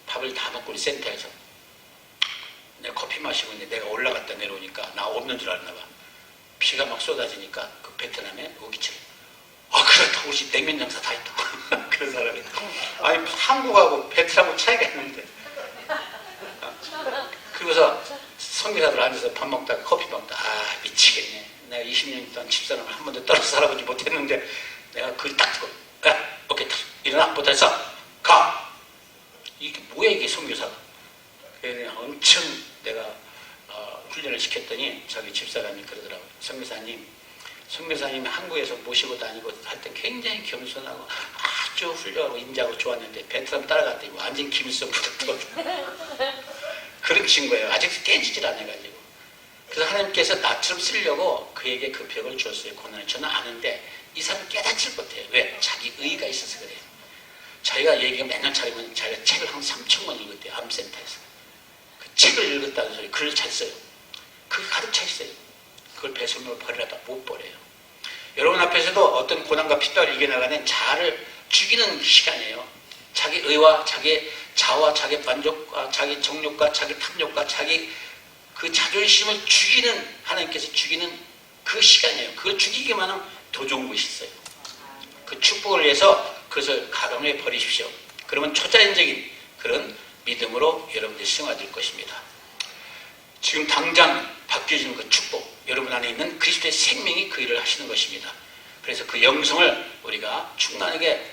밥을 다 먹고 우리 센터에서 내가 커피 마시고 있는데 내가 올라갔다 내려오니까 나 없는 줄 알았나 봐. 비가 막 쏟아지니까 그 베트남에 오기철. 그렇다고 우리 냉면 장사 다 있다. 그런 사람이 있다. 아니 한국하고 베트남하고 차이가 있는데. 그러고서 선교사들 앉아서 밥 먹다가 커피 먹다. 미치겠네. 내가 20년 동안 집사람을 한 번도 떨어져 살아보지 못했는데 내가 그걸 딱 듣고 오케이 일어나 못해서 가. 이게 뭐야 이게 선교사가. 그래서 엄청 내가 훈련을 시켰더니 자기 집사람이 그러더라고요. 선교사님이 한국에서 모시고 다니고 할 때 굉장히 겸손하고 아주 훌륭하고 인자하고 좋았는데 베트남 따라갔더니 완전 김일성부터 그런 친구예요. 아직 깨지질 않아가지고. 그래서 하나님께서 나처럼 쓰려고 그에게 그 벽을 주었어요. 고난을. 저는 아는데 이 사람은 깨닫질 못해요. 왜? 자기 의의가 있어서 그래요. 자기가 얘기가 맨날 차리면 자기가 책을 한 3,000권 읽었대요. 암센터에서. 그 책을 읽었다는 소리, 글을 잘 써요. 그게 가득 차 있어요. 그걸 배설물로 버리려다 못 버려요. 여러분 앞에서도 어떤 고난과 핍박을 이겨나가는 자아를 죽이는 시간이에요. 자기 의와 자기 자아와 자기 만족과 자기 정욕과 자기 탐욕과 자기 그 자존심을 죽이는, 하나님께서 죽이는 그 시간이에요. 그걸 죽이기만 하면 더 좋은 것이 있어요. 그 축복을 위해서 그것을 가감해 버리십시오. 그러면 초자연적인 그런 믿음으로 여러분들이 승화될 것입니다. 지금 당장 바뀌어지는 그 축복, 여러분 안에 있는 그리스도의 생명이 그 일을 하시는 것입니다. 그래서 그 영성을 우리가 충만하게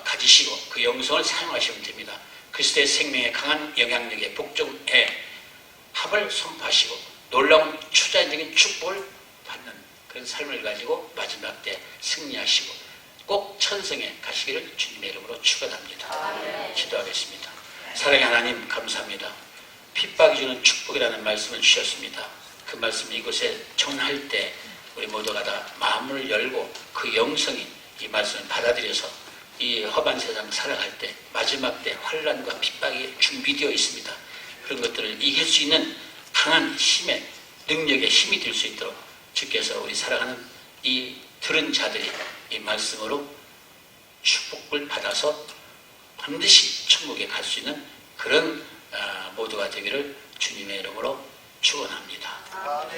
가지시고 그 영성을 사용하시면 됩니다. 그리스도의 생명의 강한 영향력에 복종해 합을 선포하시고 놀라운 초자연적인 축복을 받는 그런 삶을 가지고 마지막 때 승리하시고 꼭 천성에 가시기를 주님의 이름으로 축원합니다. 기도하겠습니다. 사랑의 하나님 감사합니다. 핍박이 주는 축복이라는 말씀을 주셨습니다. 그 말씀을 이곳에 전할 때 우리 모두가 다 마음을 열고 그 영성이 이 말씀을 받아들여서 이 험한 세상 살아갈 때 마지막 때 환난과 핍박이 준비되어 있습니다. 그런 것들을 이길 수 있는 강한 힘의 능력의 힘이 될 수 있도록 주께서 우리 살아가는 이 들은 자들이 이 말씀으로 축복을 받아서 반드시 천국에 갈 수 있는 그런 모두가 되기를 주님의 이름으로 축원합니다.